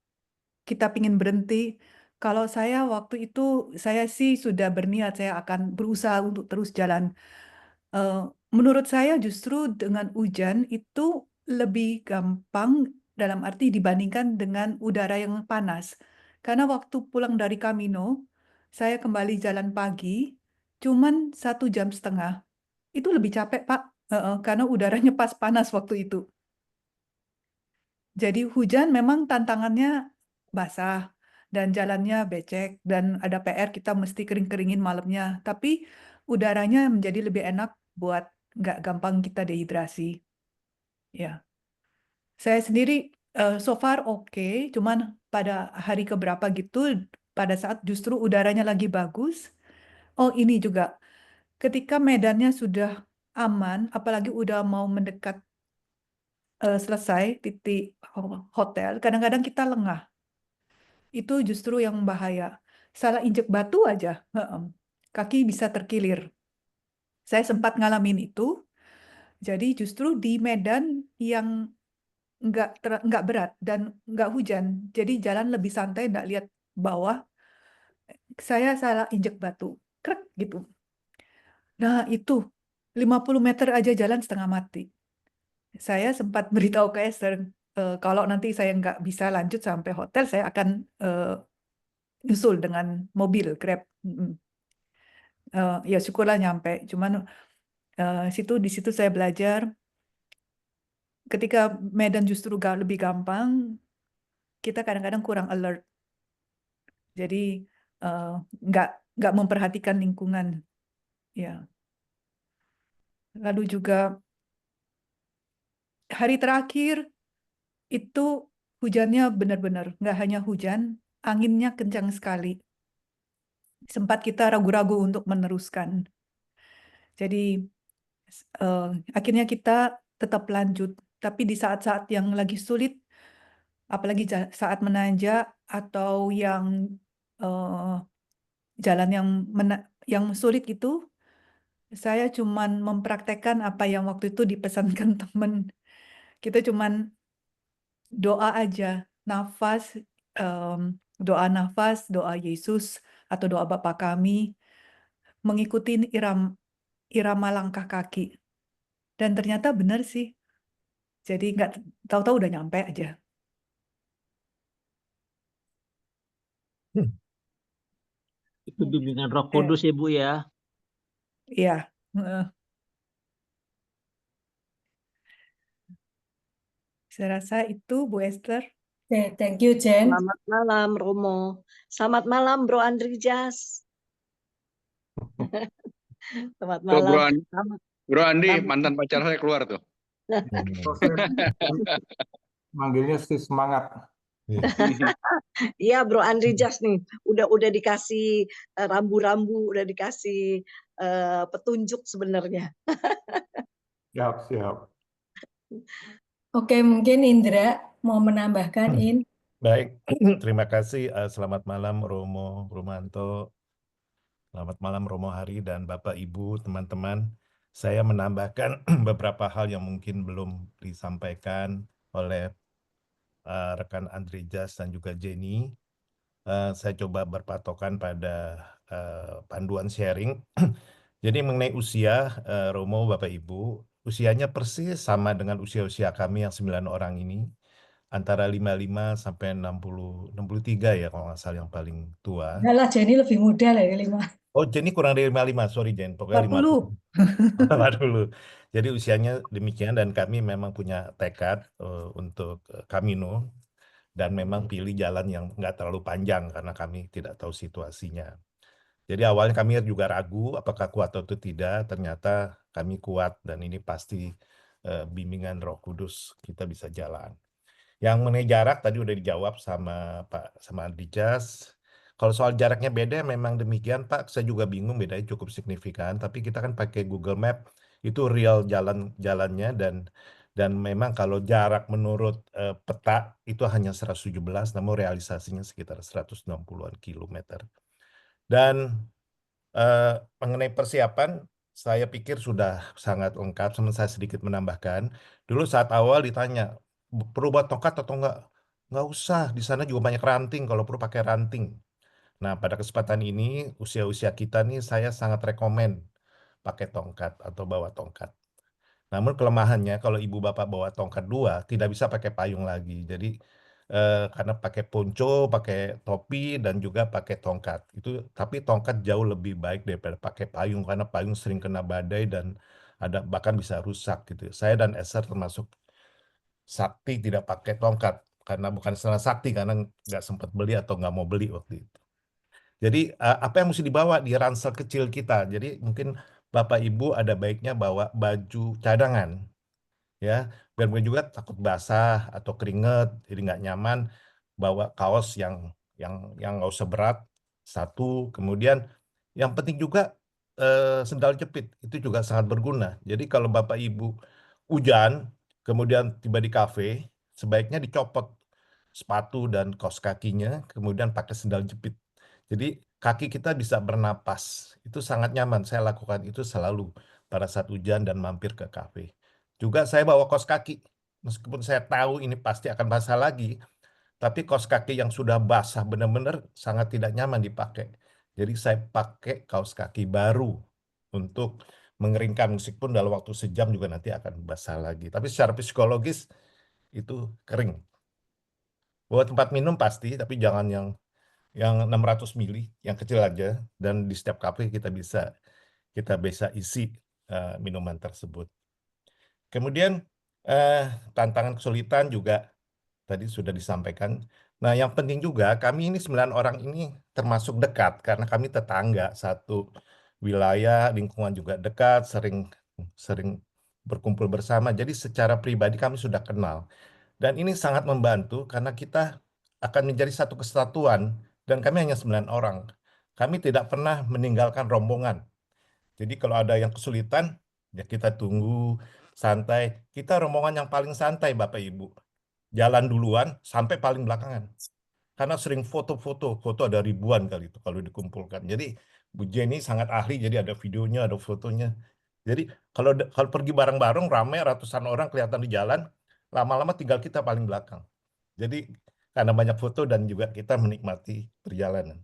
kita pingin berhenti. Kalau saya waktu itu saya sih sudah berniat saya akan berusaha untuk terus jalan. Menurut saya justru dengan hujan itu lebih gampang dalam arti dibandingkan dengan udara yang panas. Karena waktu pulang dari Camino, saya kembali jalan pagi, cuman 1,5 jam. Itu lebih capek, Pak. Karena udaranya pas panas waktu itu. Jadi hujan memang tantangannya basah dan jalannya becek dan ada PR kita mesti kering-keringin malamnya. Tapi udaranya menjadi lebih enak buat nggak gampang kita dehidrasi. Ya, saya sendiri so far oke, cuman pada hari keberapa gitu, pada saat justru udaranya lagi bagus. Oh ini juga, ketika medannya sudah aman, apalagi udah mau mendekat selesai titik hotel, kadang-kadang kita lengah. Itu justru yang bahaya. Salah injek batu aja, kaki bisa terkilir. Saya sempat ngalamin itu. Jadi justru di medan yang nggak berat dan nggak hujan. Jadi jalan lebih santai, nggak lihat bawah. Saya salah injek batu, krek gitu. Nah itu 50 meter aja jalan setengah mati. saya sempat beritahu ke Esther, kalau nanti saya nggak bisa lanjut sampai hotel, saya akan nyusul dengan mobil Grab. Ya syukurlah nyampe. Cuman di situ saya belajar ketika Medan justru lebih gampang, kita kadang-kadang kurang alert. Jadi nggak memperhatikan lingkungan. Ya. Lalu juga hari terakhir itu hujannya benar-benar nggak hanya hujan, anginnya kencang sekali. Sempat kita ragu-ragu untuk meneruskan. Jadi akhirnya kita tetap lanjut. Tapi di saat-saat yang lagi sulit, apalagi saat menanjak atau yang jalan yang sulit itu, saya cuman mempraktekkan apa yang waktu itu dipesankan teman. Kita cuman doa aja, nafas, doa nafas, doa Yesus, atau doa Bapa kami, mengikuti irama langkah kaki. Dan ternyata benar sih. Jadi nggak tahu-tahu udah nyampe aja. Itu bimbingan Roh Eh, Kudus ya Bu ya. Iya. Saya rasa itu Bu Esther. Oke, thank you, Jen. Selamat malam, Romo. Selamat malam, Bro Andrijas. Selamat Tuh, malam. Selamat- Bro Andi, selamat- mantan pacar saya keluar tuh. Manggilnya si semangat. Iya, Bro Andrijas nih, udah dikasih rambu-rambu, udah dikasih petunjuk sebenarnya. Siap. Oke, mungkin Indra mau menambahkan, Baik, terima kasih. Selamat malam Romo Romanto. Selamat malam Romo Hari dan Bapak Ibu, teman-teman. Saya menambahkan beberapa hal yang mungkin belum disampaikan oleh rekan Andrijas dan juga Jenny. Saya coba berpatokan pada panduan sharing. Jadi mengenai usia, Romo, Bapak Ibu, usianya persis sama dengan usia-usia kami yang 9 orang ini. Antara 55 sampai 63 ya kalau nggak salah yang paling tua. Enggak lah, Jenny lebih muda lah ya, 5. Oh, Jenny kurang dari 55, sorry Jen, pokoknya 40. 50. Jadi usianya demikian dan kami memang punya tekad untuk Camino dan memang pilih jalan yang nggak terlalu panjang karena kami tidak tahu situasinya. Jadi awalnya kami juga ragu apakah kuat atau tidak, ternyata kami kuat dan ini pasti bimbingan Roh Kudus kita bisa jalan. Yang mengenai jarak tadi udah dijawab sama Andrijas. Kalau soal jaraknya beda memang demikian Pak, saya juga bingung bedanya cukup signifikan. Tapi kita kan pakai Google Map itu real jalannya dan memang kalau jarak menurut peta itu hanya 117, namun realisasinya sekitar 160-an kilometer. Dan mengenai persiapan, saya pikir sudah sangat lengkap. Sama saya sedikit menambahkan. Dulu saat awal ditanya, perlu buat tongkat atau enggak? Enggak usah, di sana juga banyak ranting, kalau perlu pakai ranting. Nah, pada kesempatan ini, usia-usia kita nih, saya sangat rekomen pakai tongkat atau bawa tongkat. Namun kelemahannya, kalau ibu bapak bawa tongkat 2, tidak bisa pakai payung lagi. Jadi, karena pakai ponco, pakai topi, dan juga pakai tongkat. Tapi tongkat jauh lebih baik daripada pakai payung, karena payung sering kena badai dan bahkan bisa rusak gitu. Saya dan Esther termasuk sakti tidak pakai tongkat karena bukan salah sakti karena nggak sempat beli atau nggak mau beli waktu itu. Jadi apa yang mesti dibawa di ransel kecil kita? Jadi mungkin Bapak Ibu ada baiknya bawa baju cadangan, ya. Biar mungkin juga takut basah atau keringet, jadi nggak nyaman. Bawa kaos yang nggak usah berat satu. Kemudian yang penting juga sendal jepit itu juga sangat berguna. Jadi kalau Bapak Ibu hujan, kemudian tiba di kafe, sebaiknya dicopot sepatu dan kaos kakinya, kemudian pakai sendal jepit. Jadi kaki kita bisa bernapas. Itu sangat nyaman. Saya lakukan itu selalu pada saat hujan dan mampir ke kafe. Juga saya bawa kaos kaki. Meskipun saya tahu ini pasti akan basah lagi, tapi kaos kaki yang sudah basah benar-benar sangat tidak nyaman dipakai. Jadi saya pakai kaos kaki baru untuk mengeringkan musik pun dalam waktu sejam juga nanti akan basah lagi. Tapi secara psikologis itu kering. Buat tempat minum pasti, tapi jangan yang 600 mili, yang kecil aja. Dan di setiap kafe kita bisa isi minuman tersebut. Kemudian tantangan kesulitan juga tadi sudah disampaikan. Nah, yang penting juga kami ini 9 orang ini termasuk dekat karena kami tetangga, satu wilayah, lingkungan juga dekat, sering berkumpul bersama. Jadi secara pribadi kami sudah kenal. Dan ini sangat membantu karena kita akan menjadi satu kesatuan dan kami hanya 9 orang. Kami tidak pernah meninggalkan rombongan. Jadi kalau ada yang kesulitan, ya kita tunggu santai. Kita rombongan yang paling santai, Bapak Ibu. Jalan duluan sampai paling belakangan. Karena sering foto ada ribuan kali itu kalau dikumpulkan. Jadi Bu Jenny sangat ahli, jadi ada videonya, ada fotonya. Jadi kalau pergi bareng-bareng, ramai ratusan orang kelihatan di jalan, lama-lama tinggal kita paling belakang. Jadi karena banyak foto dan juga kita menikmati perjalanan.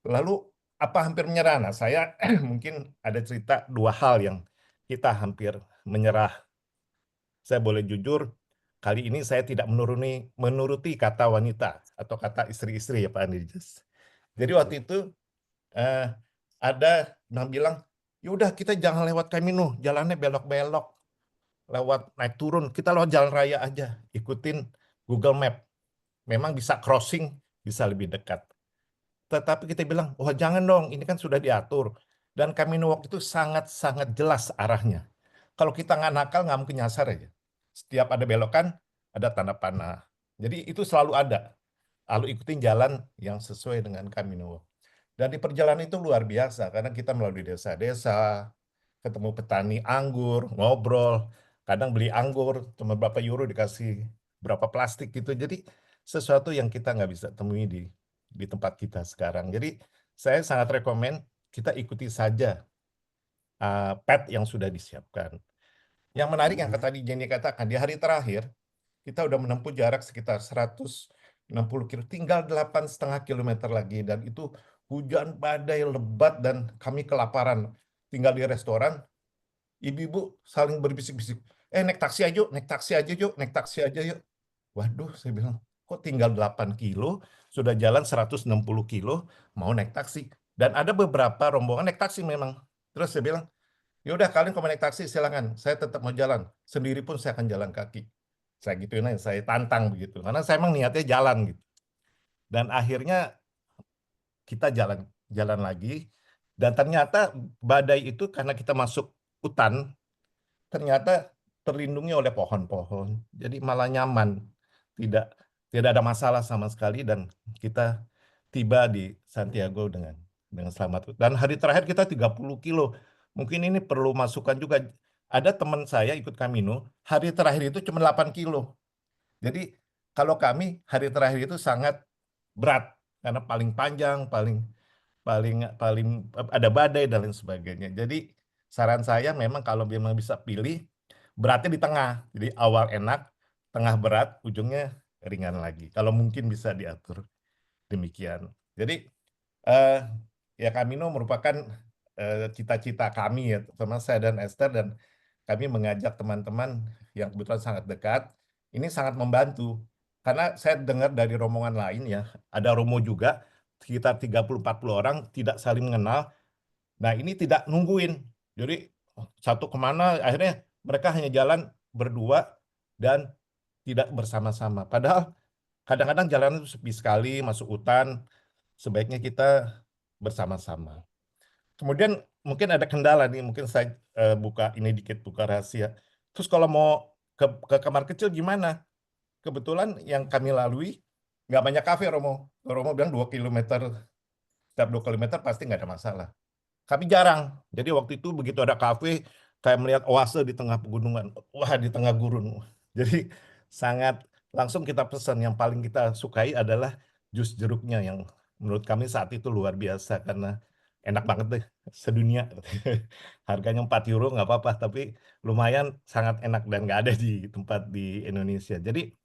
Lalu apa hampir menyerah? Nah, saya mungkin ada cerita 2 hal yang kita hampir menyerah. Saya boleh jujur, kali ini saya tidak menuruti kata wanita atau kata istri-istri ya Pak Andijas. Jadi waktu itu ada yang bilang, yaudah kita jangan lewat Camino, jalannya belok-belok, lewat naik turun, kita lewat jalan raya aja, ikutin Google Map. Memang bisa crossing, bisa lebih dekat. Tetapi kita bilang, wah jangan dong, ini kan sudah diatur. Dan Camino Walk itu sangat-sangat jelas arahnya. Kalau kita nggak nakal, nggak mungkin nyasar aja. Setiap ada belokan, ada tanda panah. Jadi itu selalu ada. Lalu ikutin jalan yang sesuai dengan Camino Walk. Dan di perjalanan itu luar biasa, karena kita melalui desa-desa, ketemu petani anggur, ngobrol, kadang beli anggur, cuma berapa euro dikasih berapa plastik gitu. Jadi sesuatu yang kita nggak bisa temui di tempat kita sekarang. Jadi saya sangat rekomen kita ikuti saja pet yang sudah disiapkan. Yang menarik yang tadi Jenny katakan, di hari terakhir kita udah menempuh jarak sekitar 160 km, tinggal 8,5 km lagi, dan itu hujan badai lebat dan kami kelaparan. Tinggal di restoran, ibu-ibu saling berbisik-bisik, naik taksi aja yuk, naik taksi aja yuk, naik taksi aja yuk. Waduh, saya bilang, kok tinggal 8 kilo, sudah jalan 160 kilo, mau naik taksi. Dan ada beberapa rombongan naik taksi memang. Terus saya bilang, ya udah kalian kalau naik taksi silakan, saya tetap mau jalan. Sendiri pun saya akan jalan kaki. Saya gituin aja, saya tantang begitu. Karena saya emang niatnya jalan gitu. Dan akhirnya kita jalan lagi. Dan ternyata badai itu karena kita masuk hutan, ternyata terlindungi oleh pohon-pohon. Jadi malah nyaman. Tidak ada masalah sama sekali dan kita tiba di Santiago dengan selamat. Dan hari terakhir kita 30 kilo. Mungkin ini perlu masukan juga. Ada teman saya ikut Camino, hari terakhir itu cuma 8 kilo. Jadi kalau kami hari terakhir itu sangat berat karena paling panjang, paling ada badai dan lain sebagainya. Jadi saran saya memang kalau memang bisa pilih, beratnya di tengah. Jadi awal enak, tengah berat, ujungnya ringan lagi. Kalau mungkin bisa diatur demikian. Jadi ya Camino merupakan cita-cita kami ya, terutama saya dan Esther, dan kami mengajak teman-teman yang kebetulan sangat dekat. Ini sangat membantu. Karena saya dengar dari rombongan lain ya, ada romo juga, sekitar 30-40 orang tidak saling mengenal. Nah ini tidak nungguin. Jadi satu kemana, akhirnya mereka hanya jalan berdua dan tidak bersama-sama. Padahal kadang-kadang jalan itu sepi sekali, masuk hutan, sebaiknya kita bersama-sama. Kemudian mungkin ada kendala nih, mungkin saya buka ini dikit, buka rahasia. Terus kalau mau ke kamar kecil gimana? Kebetulan yang kami lalui nggak banyak kafe, Romo. Romo bilang 2 km, setiap 2 km pasti nggak ada masalah. Kami jarang. Jadi waktu itu begitu ada kafe, kayak melihat oase di tengah pegunungan. Wah, di tengah gurun. Jadi sangat langsung kita pesan. Yang paling kita sukai adalah jus jeruknya yang menurut kami saat itu luar biasa karena enak banget deh, sedunia. Harganya 4 euro nggak apa-apa, tapi lumayan sangat enak dan nggak ada di tempat di Indonesia. Jadi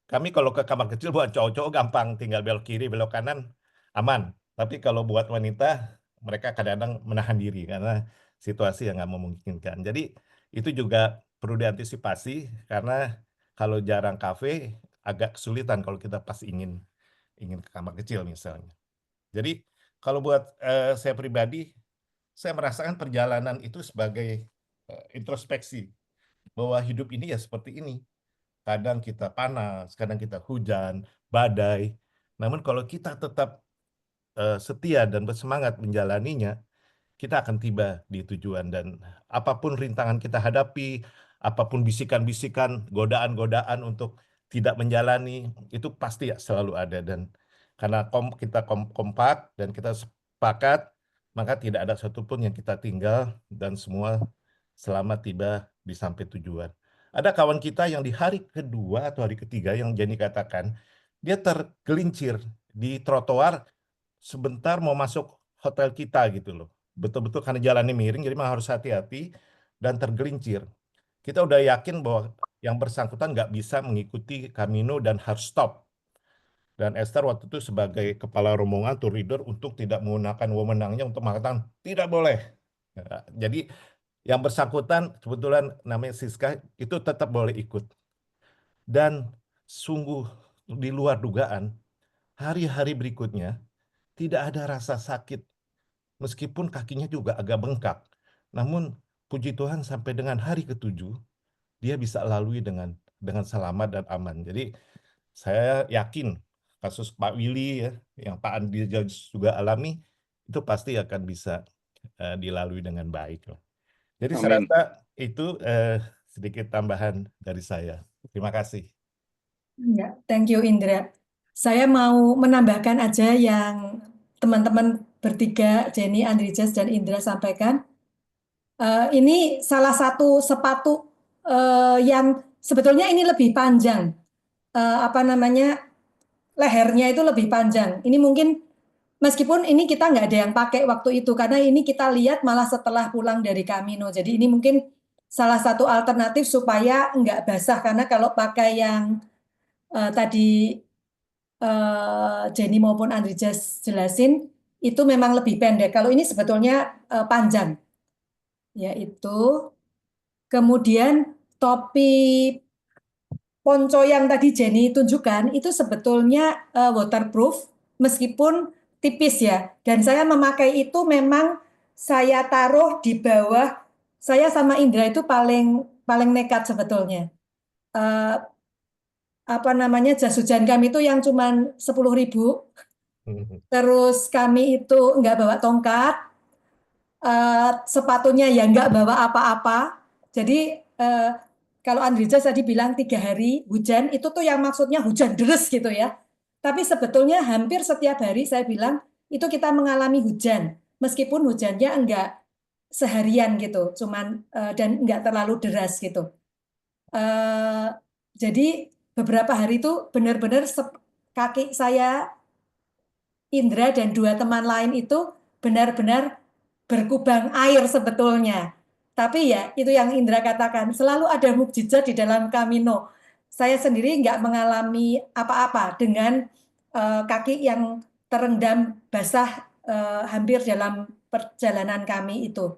kami kalau ke kamar kecil buat cowok-cowok gampang, tinggal belok kiri, belok kanan, aman. Tapi kalau buat wanita mereka kadang-kadang menahan diri karena situasi yang nggak memungkinkan. Jadi itu juga perlu diantisipasi karena kalau jarang kafe agak kesulitan kalau kita pas ingin ke kamar kecil misalnya. Jadi kalau buat saya pribadi, saya merasakan perjalanan itu sebagai introspeksi bahwa hidup ini ya seperti ini. Kadang kita panas, kadang kita hujan, badai. Namun kalau kita tetap setia dan bersemangat menjalaninya, kita akan tiba di tujuan. Dan apapun rintangan kita hadapi, apapun bisikan-bisikan, godaan-godaan untuk tidak menjalani, itu pasti ya selalu ada. Dan karena kita kompak dan kita sepakat, maka tidak ada satupun yang kita tinggal dan semua selamat tiba di sampai tujuan. Ada kawan kita yang di hari kedua atau hari ketiga yang Jenny katakan, dia tergelincir di trotoar sebentar mau masuk hotel kita gitu loh. Betul-betul karena jalannya miring, jadi memang harus hati-hati dan tergelincir. Kita udah yakin bahwa yang bersangkutan nggak bisa mengikuti Camino dan harus stop. Dan Esther waktu itu sebagai kepala rombongan tour leader untuk tidak menggunakan wewenangnya untuk mengatakan tidak boleh. Ya, jadi yang bersangkutan kebetulan namanya Siska itu tetap boleh ikut. Dan sungguh di luar dugaan, hari-hari berikutnya tidak ada rasa sakit. Meskipun kakinya juga agak bengkak. Namun puji Tuhan sampai dengan hari ke-7, dia bisa lalui dengan selamat dan aman. Jadi saya yakin kasus Pak Willy ya, yang Pak Andi juga alami, itu pasti akan bisa dilalui dengan baik. Jadi saya Amin. rasa itu sedikit tambahan dari saya. Terima kasih. Ya, thank you Indra. Saya mau menambahkan aja yang teman-teman bertiga, Jenny, Andrijas, dan Indra sampaikan. Ini salah satu sepatu yang sebetulnya ini lebih panjang. Apa namanya, lehernya itu lebih panjang. Ini mungkin meskipun ini kita nggak ada yang pakai waktu itu, karena ini kita lihat malah setelah pulang dari Camino. Jadi ini mungkin salah satu alternatif supaya nggak basah, karena kalau pakai yang tadi Jenny maupun Andrijas jelasin, itu memang lebih pendek. Kalau ini sebetulnya panjang, yaitu kemudian topi ponco yang tadi Jenny tunjukkan itu sebetulnya waterproof meskipun tipis ya. Dan saya memakai itu memang saya taruh di bawah. Saya sama Indra itu paling nekat sebetulnya. Apa namanya, jas hujan kami itu yang cuman 10.000. Terus kami itu nggak bawa tongkat, sepatunya ya nggak bawa apa-apa. Jadi kalau Andrija tadi bilang 3 hari hujan, itu tuh yang maksudnya hujan deres gitu ya. Tapi sebetulnya hampir setiap hari saya bilang itu kita mengalami hujan, meskipun hujannya enggak seharian gitu, cuman dan enggak terlalu deras gitu. Jadi beberapa hari itu benar-benar kaki saya, Indra dan 2 teman lain itu benar-benar berkubang air sebetulnya. Tapi ya itu yang Indra katakan, selalu ada mukjizat di dalam Camino. Saya sendiri nggak mengalami apa-apa dengan kaki yang terendam basah hampir dalam perjalanan kami itu.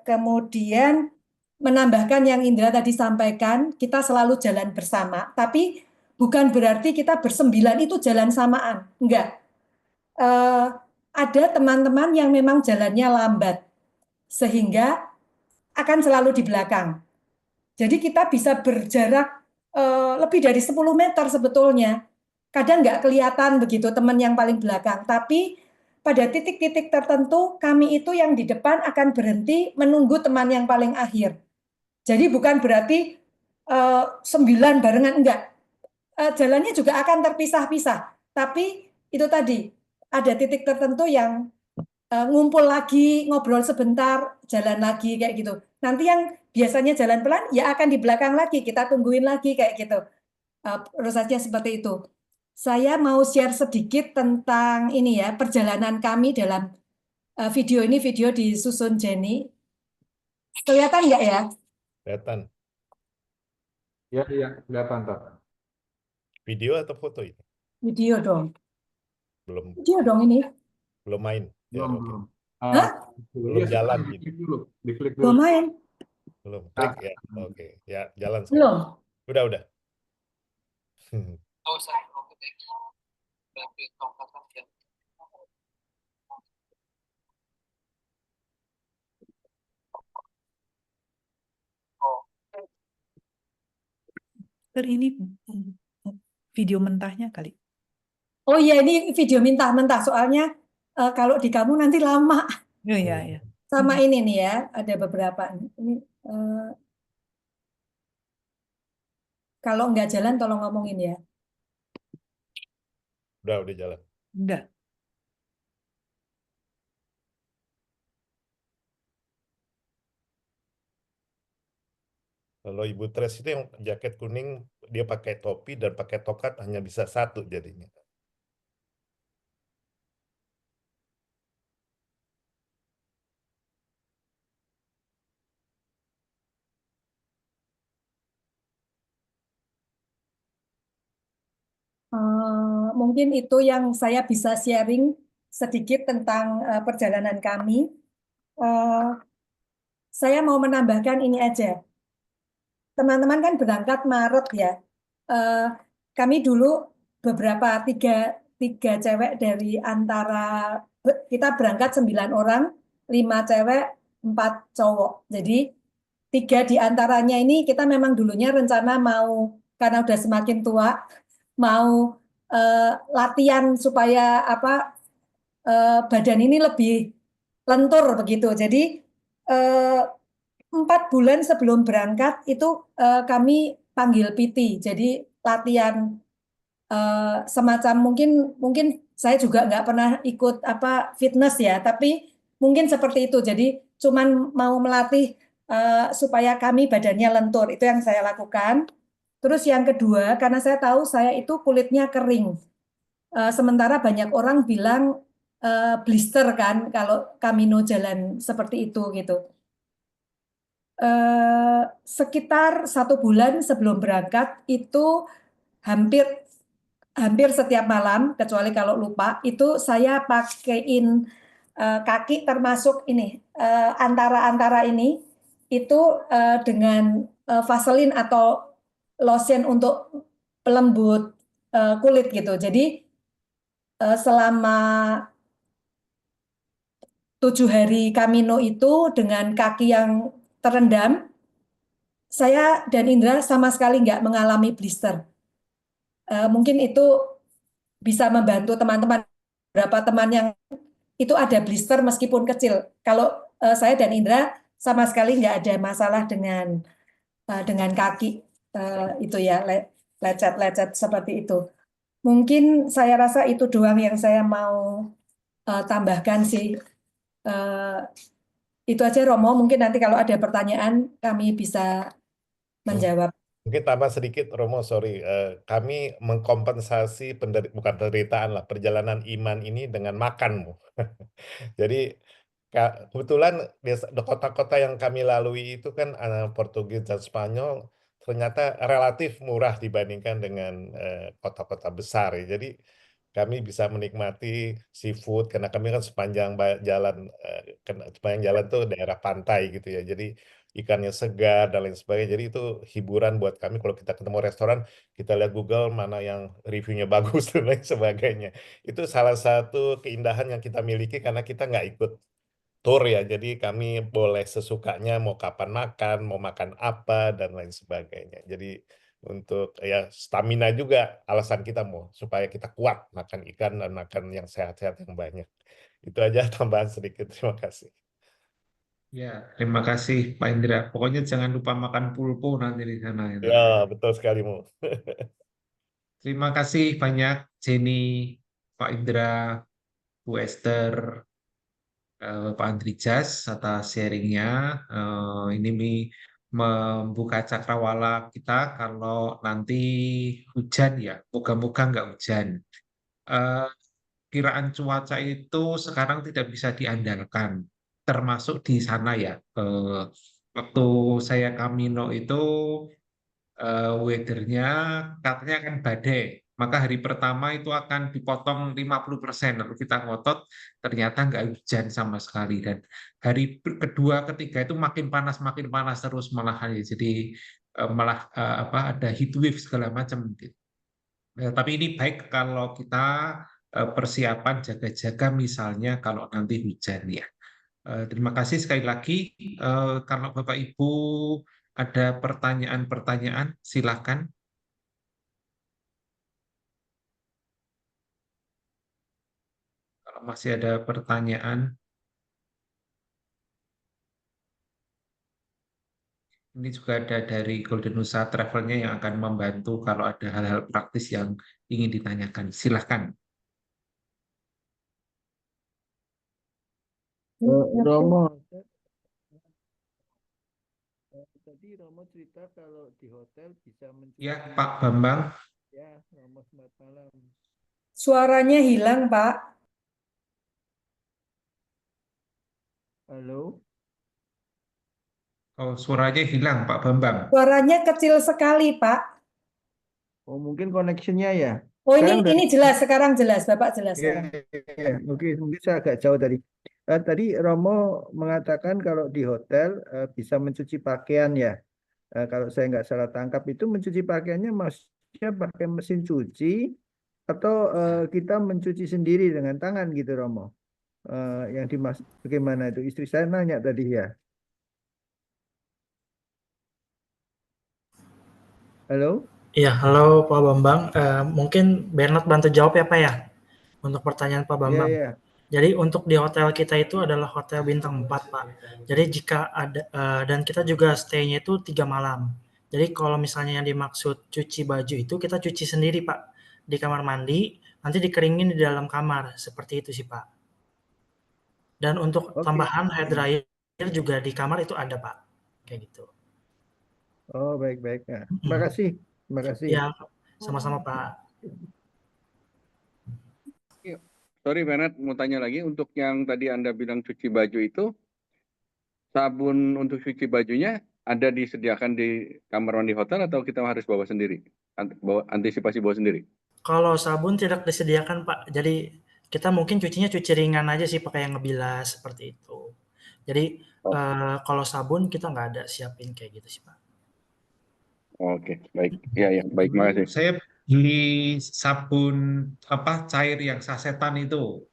Kemudian menambahkan yang Indra tadi sampaikan, kita selalu jalan bersama, tapi bukan berarti kita bersembilan itu jalan samaan, enggak. Ada teman-teman yang memang jalannya lambat, sehingga akan selalu di belakang. Jadi kita bisa berjarak lebih dari 10 meter sebetulnya. Kadang nggak kelihatan begitu teman yang paling belakang, tapi pada titik-titik tertentu kami itu yang di depan akan berhenti menunggu teman yang paling akhir. Jadi bukan berarti 9 barengan, enggak. Jalannya juga akan terpisah-pisah, tapi itu tadi ada titik tertentu yang ngumpul lagi, ngobrol sebentar, jalan lagi kayak gitu. Nanti yang biasanya jalan pelan ya akan di belakang lagi, kita tungguin lagi kayak gitu. Prosesnya seperti itu. Saya mau share sedikit tentang ini ya, perjalanan kami dalam video ini, video disusun Jenny. Kelihatan nggak ya? Kelihatan. Ya, kelihatan, Pak. Video atau foto itu? Video dong. Belum. Video dong ini. Belum main. Ya, Belum, oke. belum. Hah? Belum Iya, jalan sekarang gitu. diklik dulu. Diklik dulu. Belum main? Belum. Nah, Klik ya. Oke. Ya, jalan sekarang. Belum. Udah. Ini video mentahnya kali. Oh iya, ini video mentah-mentah. Soalnya kalau di kamu nanti lama. Oh iya, ya. Sama ini nih ya, ada beberapa. Ini, kalau nggak jalan, tolong ngomongin ya. Udah jalan. Udah. Kalau Ibu Tres itu yang jaket kuning, dia pakai topi dan pakai tokat hanya bisa satu jadinya. Mungkin itu yang saya bisa sharing sedikit tentang perjalanan kami. Saya mau menambahkan ini aja. Teman-teman kan berangkat Maret ya. Kami dulu beberapa tiga cewek dari antara kita berangkat 9 orang, 5 cewek, 4 cowok. Jadi 3 di antaranya ini kita memang dulunya rencana mau, karena udah semakin tua, mau latihan supaya badan ini lebih lentur begitu. Jadi 4 bulan sebelum berangkat itu kami panggil PT. Jadi latihan semacam mungkin saya juga nggak pernah ikut fitness ya, tapi mungkin seperti itu. Jadi cuman mau melatih supaya kami badannya lentur. Itu yang saya lakukan. Terus yang kedua, karena saya tahu saya itu kulitnya kering. Sementara banyak orang bilang blister kan kalau Camino jalan seperti itu gitu. Sekitar 1 bulan sebelum berangkat itu hampir setiap malam, kecuali kalau lupa, itu saya pakaiin kaki termasuk ini antara ini itu dengan Vaseline atau lotion untuk pelembut kulit gitu. Jadi selama 7 hari Camino itu dengan kaki yang terendam, saya dan Indra sama sekali nggak mengalami blister. Mungkin itu bisa membantu teman-teman. Beberapa teman yang itu ada blister meskipun kecil. Kalau saya dan Indra sama sekali nggak ada masalah dengan kaki itu ya, lecet-lecet seperti itu. Mungkin saya rasa itu doang yang saya mau tambahkan sih. Itu aja Romo, mungkin nanti kalau ada pertanyaan kami bisa menjawab. Mungkin tambah sedikit, Romo, sorry. Kami mengkompensasi bukan penderitaan lah, perjalanan iman ini dengan makanmu. Jadi kebetulan di kota-kota yang kami lalui itu kan Portugis dan Spanyol ternyata relatif murah dibandingkan dengan kota-kota besar ya. Jadi kami bisa menikmati seafood karena kami kan sepanjang jalan tuh daerah pantai gitu ya. Jadi ikannya segar dan lain sebagainya. Jadi itu hiburan buat kami kalau kita ketemu restoran, kita lihat Google mana yang reviewnya bagus dan lain sebagainya. Itu salah satu keindahan yang kita miliki karena kita nggak ikut tour ya. Jadi kami boleh sesukanya mau kapan makan, mau makan apa dan lain sebagainya. Jadi untuk ya stamina juga alasan kita mau supaya kita kuat makan ikan dan makan yang sehat-sehat yang banyak. Itu aja tambahan sedikit. Terima kasih. Ya, terima kasih Pak Indra. Pokoknya jangan lupa makan pulpo nanti di sana. Ya, betul sekali, Mu. Terima kasih banyak Jenny, Pak Indra, Bu Esther, Pak Andrijas atas sharingnya. Ini membuka cakrawala kita kalau nanti hujan ya, moga-moga nggak hujan. Kiraan cuaca itu sekarang tidak bisa diandalkan, termasuk di sana ya. Waktu saya Camino itu weathernya katanya kan badai, maka hari pertama itu akan dipotong 50%. Lalu kita ngotot, ternyata nggak hujan sama sekali. Dan hari kedua, ketiga itu makin panas terus malahan. Jadi malah ada heat wave segala macam. Gitu. Tapi ini baik kalau kita persiapan jaga-jaga misalnya kalau nanti hujan ya. Terima kasih sekali lagi. Kalau Bapak Ibu ada pertanyaan-pertanyaan, silakan. Kalau masih ada pertanyaan, ini juga ada dari Golden Nusa Travelnya yang akan membantu kalau ada hal-hal praktis yang ingin ditanyakan. Silakan. Romo, tadi Romo cerita kalau di hotel bisa mencuci. Ya, Pak Bambang. Ya, Romo selamat malam. Suaranya hilang, Pak. Halo. Oh, suaranya hilang, Pak Bambang. Suaranya kecil sekali, Pak. Oh, mungkin connection-nya ya. Oh, Sekarang ini jelas, sekarang jelas, Bapak jelas ya, sekarang. ya. Oke, mungkin saya agak jauh tadi. Tadi Romo mengatakan kalau di hotel bisa mencuci pakaian ya. Kalau saya nggak salah tangkap itu mencuci pakaiannya maksudnya pakai mesin cuci atau kita mencuci sendiri dengan tangan gitu Romo. Yang dimaksud bagaimana itu? Istri saya nanya tadi ya. Halo? Iya, halo Pak Bambang. Mungkin Bernard bantu jawab ya Pak ya, untuk pertanyaan Pak Iya, Bambang. iya. Jadi untuk di hotel kita itu adalah hotel bintang 4 Pak. Jadi jika ada, dan kita juga stay-nya itu 3 malam. Jadi kalau misalnya yang dimaksud cuci baju itu kita cuci sendiri Pak, di kamar mandi, nanti dikeringin di dalam kamar, seperti itu sih Pak. Dan untuk Oke. tambahan hair dryer juga di kamar itu ada Pak, kayak gitu. Oh, baik-baik. Nah, terima kasih. Terima kasih. Iya, sama-sama Pak. Sorry Bernard, mau tanya lagi, untuk yang tadi Anda bilang cuci baju itu, sabun untuk cuci bajunya ada disediakan di kamar mandi hotel atau kita harus bawa sendiri? Antisipasi bawa sendiri? Kalau sabun tidak disediakan Pak, jadi kita mungkin cucinya cuci ringan aja sih pakai yang ngebilas seperti itu. Jadi kalau sabun kita nggak ada siapin kayak gitu sih Pak. Oke, baik. Ya, baik, makasih. Saya beli sabun cair yang sasetan itu.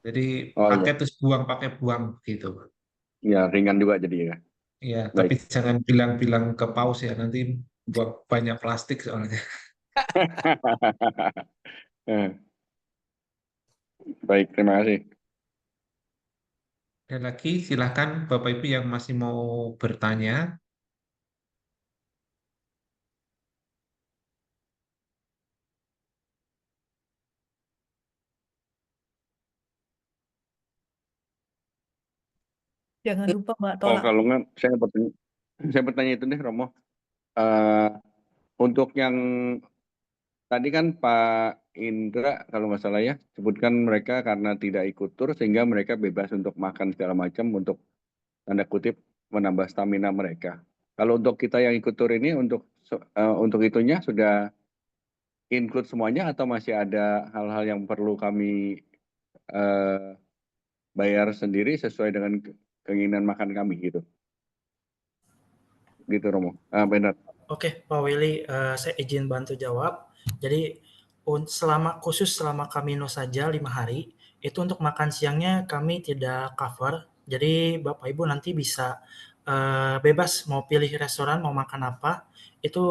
Jadi pakai terus buang, pakai buang gitu. Ya, ringan juga jadi ya. Iya, tapi jangan bilang-bilang ke paus ya, nanti buang banyak plastik soalnya. Baik, terima kasih. Ada lagi, silakan Bapak Ibu yang masih mau bertanya. Jangan lupa Mbak Oh, Tola. kalau enggak, saya bertanya itu deh, Romo. Untuk yang tadi kan Pak Indra, kalau nggak salah ya, sebutkan mereka karena tidak ikut tur, sehingga mereka bebas untuk makan segala macam untuk tanda kutip menambah stamina mereka. Kalau untuk kita yang ikut tur ini, untuk itunya sudah include semuanya atau masih ada hal-hal yang perlu kami bayar sendiri sesuai dengan keinginan makan kami gitu? Gitu Romo. Benar. Oke, Pak Willy, saya izin bantu jawab. Jadi selama Camino saja 5 hari, itu untuk makan siangnya kami tidak cover. Jadi Bapak Ibu nanti bisa bebas mau pilih restoran, mau makan apa, itu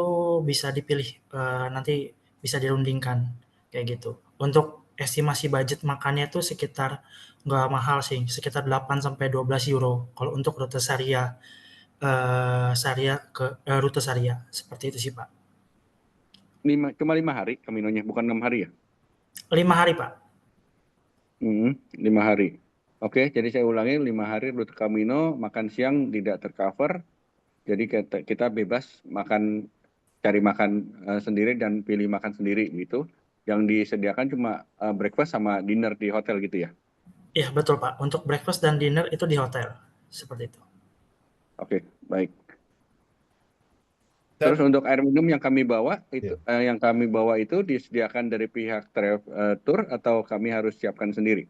bisa dipilih, nanti bisa dirundingkan kayak gitu. Untuk estimasi budget makannya itu sekitar nggak mahal sih, sekitar 8 sampai 12 euro kalau untuk rute Sharia rute Sharia, seperti itu sih Pak. Cuma 5 hari Caminonya, bukan 6 hari ya? 5 hari Pak. 5 hari. Oke, jadi saya ulangi, 5 hari rute Camino, makan siang tidak tercover, jadi kita bebas cari makan sendiri dan pilih makan sendiri gitu. Yang disediakan cuma breakfast sama dinner di hotel gitu ya? Iya betul Pak, untuk breakfast dan dinner itu di hotel, seperti itu. Oke, baik. Terus Dan untuk air minum yang kami bawa ya, itu disediakan dari pihak tour atau kami harus siapkan sendiri?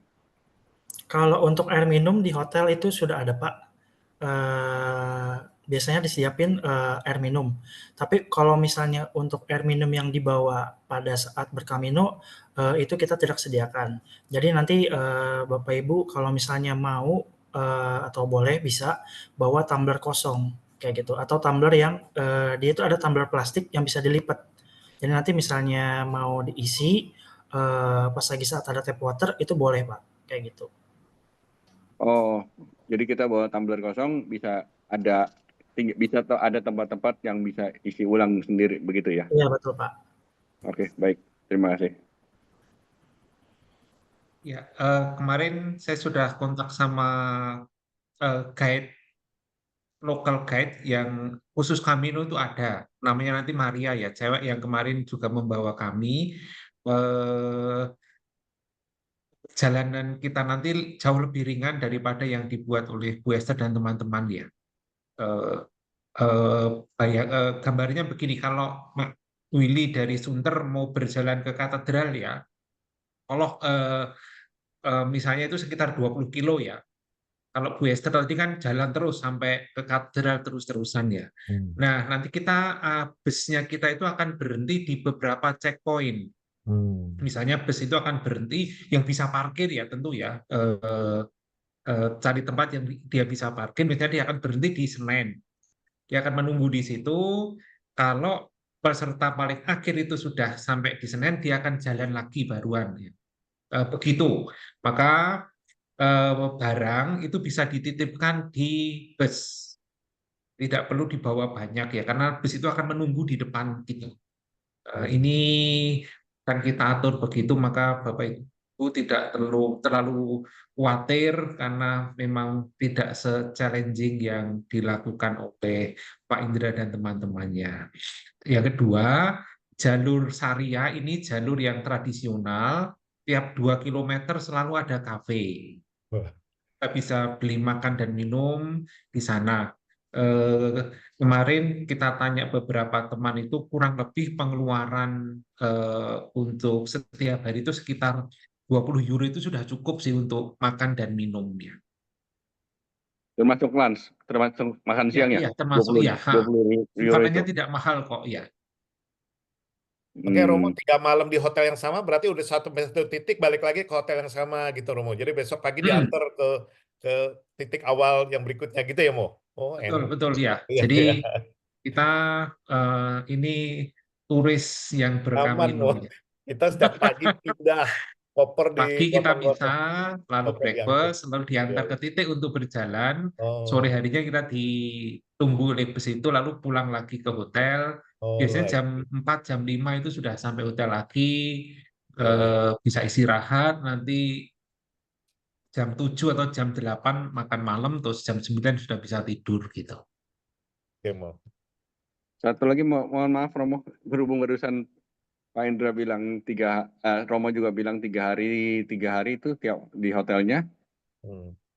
Kalau untuk air minum di hotel itu sudah ada, Pak. Biasanya disiapin air minum. Tapi kalau misalnya untuk air minum yang dibawa pada saat berkamino, itu kita tidak sediakan. Jadi nanti Bapak Ibu kalau misalnya mau atau boleh bisa bawa tumbler kosong kayak gitu, atau tumbler yang dia itu ada tumbler plastik yang bisa dilipat. Jadi nanti misalnya mau diisi pas lagi saat ada tap water itu boleh, Pak, kayak gitu. Oh, jadi kita bawa tumbler kosong bisa ada ada tempat-tempat yang bisa isi ulang sendiri begitu ya? Iya betul, Pak. Oke, baik. Terima kasih. Ya, kemarin saya sudah kontak sama guide local guide yang khusus Kamino itu ada, namanya nanti Maria ya, cewek yang kemarin juga membawa kami. Perjalanan kita nanti jauh lebih ringan daripada yang dibuat oleh Bu Esther dan teman-teman ya. Gambarnya begini, kalau Mak Willy dari Sunter mau berjalan ke katedral ya, kalau misalnya itu sekitar 20 kilo ya. Kalau Bu Esther tadi kan jalan terus sampai ke katedral terus-terusan ya. Nah, nanti busnya kita itu akan berhenti di beberapa checkpoint. Misalnya bus itu akan berhenti yang bisa parkir ya tentu ya. Cari tempat yang dia bisa parkir, misalnya dia akan berhenti di Senen. Dia akan menunggu di situ. Kalau peserta paling akhir itu sudah sampai di Senen, dia akan jalan lagi baruan. Ya. Begitu. Maka barang itu bisa dititipkan di bus. Tidak perlu dibawa banyak ya, karena bus itu akan menunggu di depan kita. Ini akan kita atur begitu, maka Bapak Ibu tidak terlalu khawatir karena memang tidak se-challenging yang dilakukan oleh Pak Indra dan teman-temannya. Yang kedua, jalur Saria ini jalur yang tradisional, tiap 2 kilometer selalu ada kafe. Kita bisa beli makan dan minum di sana. Kemarin kita tanya beberapa teman itu kurang lebih pengeluaran untuk setiap hari itu sekitar 20 euro itu sudah cukup sih untuk makan dan minumnya. Termasuk lunch, termasuk makan Ya, siang ya? iya, termasuk 20 iya. 20 euro Makannya itu. tidak mahal kok ya. Oke, Romo 3 malam di hotel yang sama berarti udah satu titik balik lagi ke hotel yang sama gitu, Romo. Jadi besok pagi diantar ke titik awal yang berikutnya gitu ya, Mo? Oh, enak. Betul ya. Iya, Jadi iya. kita ini turis yang Aman, Mo. berkamino ya. Kita setiap pagi pindah koper Pagi kita bisa, gotong-gotong. lalu Oke, diangkut. breakfast, lalu diantar Iya, ke titik untuk berjalan. Sore Oh, harinya kita ditunggu oleh bus itu, lalu pulang lagi ke hotel. Biasanya alright. jam 4, jam 5 itu sudah sampai hotel lagi, Iya. bisa istirahat, nanti jam 7 atau jam 8 makan malam, terus jam 9 sudah bisa tidur gitu. Oke, Mo. Satu lagi mohon maaf Romo, berhubung barusan Pak Indra bilang Romo juga bilang 3 hari itu tiap di hotelnya.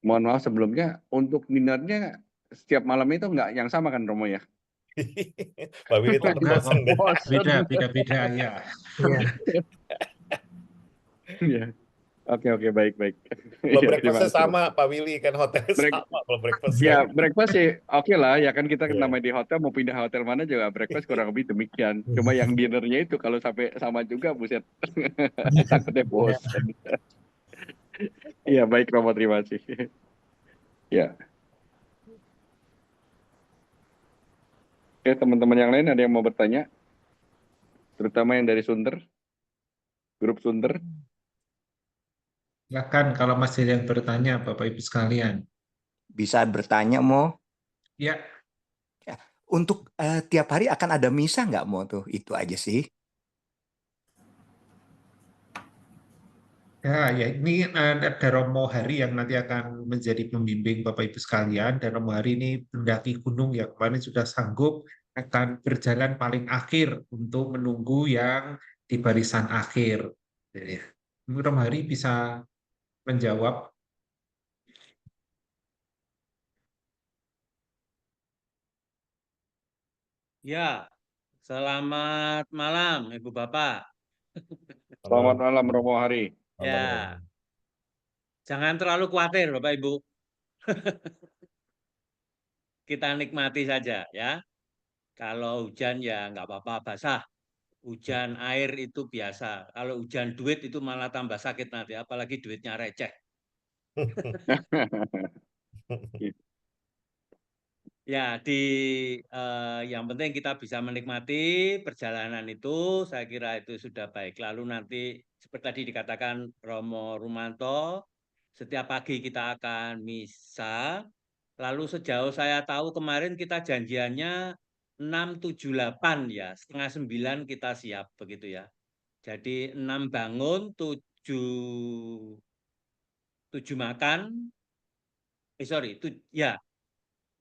Mohon maaf sebelumnya, untuk dinernya setiap malam itu nggak yang sama kan Romo ya? Pak Willy takut Enggak kok, bosan deh. beda ya. Iya. Iya. Oke, baik. Kalau Iya, breakfastnya terima kasih. sama, Pak Willy kan hotelnya sama kalau breakfast. Ya, breakfast sih oke lah ya kan kita Iya. namanya di hotel mau pindah hotel mana juga breakfast kurang lebih demikian. Cuma yang dinernya itu kalau sampai sama juga buset takutnya bosan. Iya baik Romo, terima kasih. Ya. Oke, teman-teman yang lain ada yang mau bertanya? Terutama yang dari Sunter, grup Sunter. Silakan kalau masih ada yang bertanya, Bapak Ibu sekalian. Bisa bertanya, Mo? Ya. Untuk tiap hari akan ada misa nggak, Mo? Tuh, itu aja sih. Ya, ini ada Romo Hari yang nanti akan menjadi pembimbing Bapak Ibu sekalian. Dan Romo Hari ini pendaki gunung yang kemarin sudah sanggup akan berjalan paling akhir untuk menunggu yang di barisan akhir. Jadi, Romo Hari bisa menjawab. Ya, Selamat malam, Ibu Bapak. Selamat malam Romo Hari. Ya, jangan terlalu khawatir Bapak Ibu. Kita nikmati saja ya. Kalau hujan ya nggak apa-apa, basah. Hujan air itu biasa. Kalau hujan duit itu malah tambah sakit nanti, apalagi duitnya receh. Ya, yang penting kita bisa menikmati perjalanan itu, saya kira itu sudah baik. Lalu nanti seperti tadi dikatakan Romo Rumanto, setiap pagi kita akan misa. Lalu sejauh saya tahu kemarin kita janjiannya 6.78 ya, setengah 9 kita siap begitu ya. Jadi 6 bangun, 7 makan,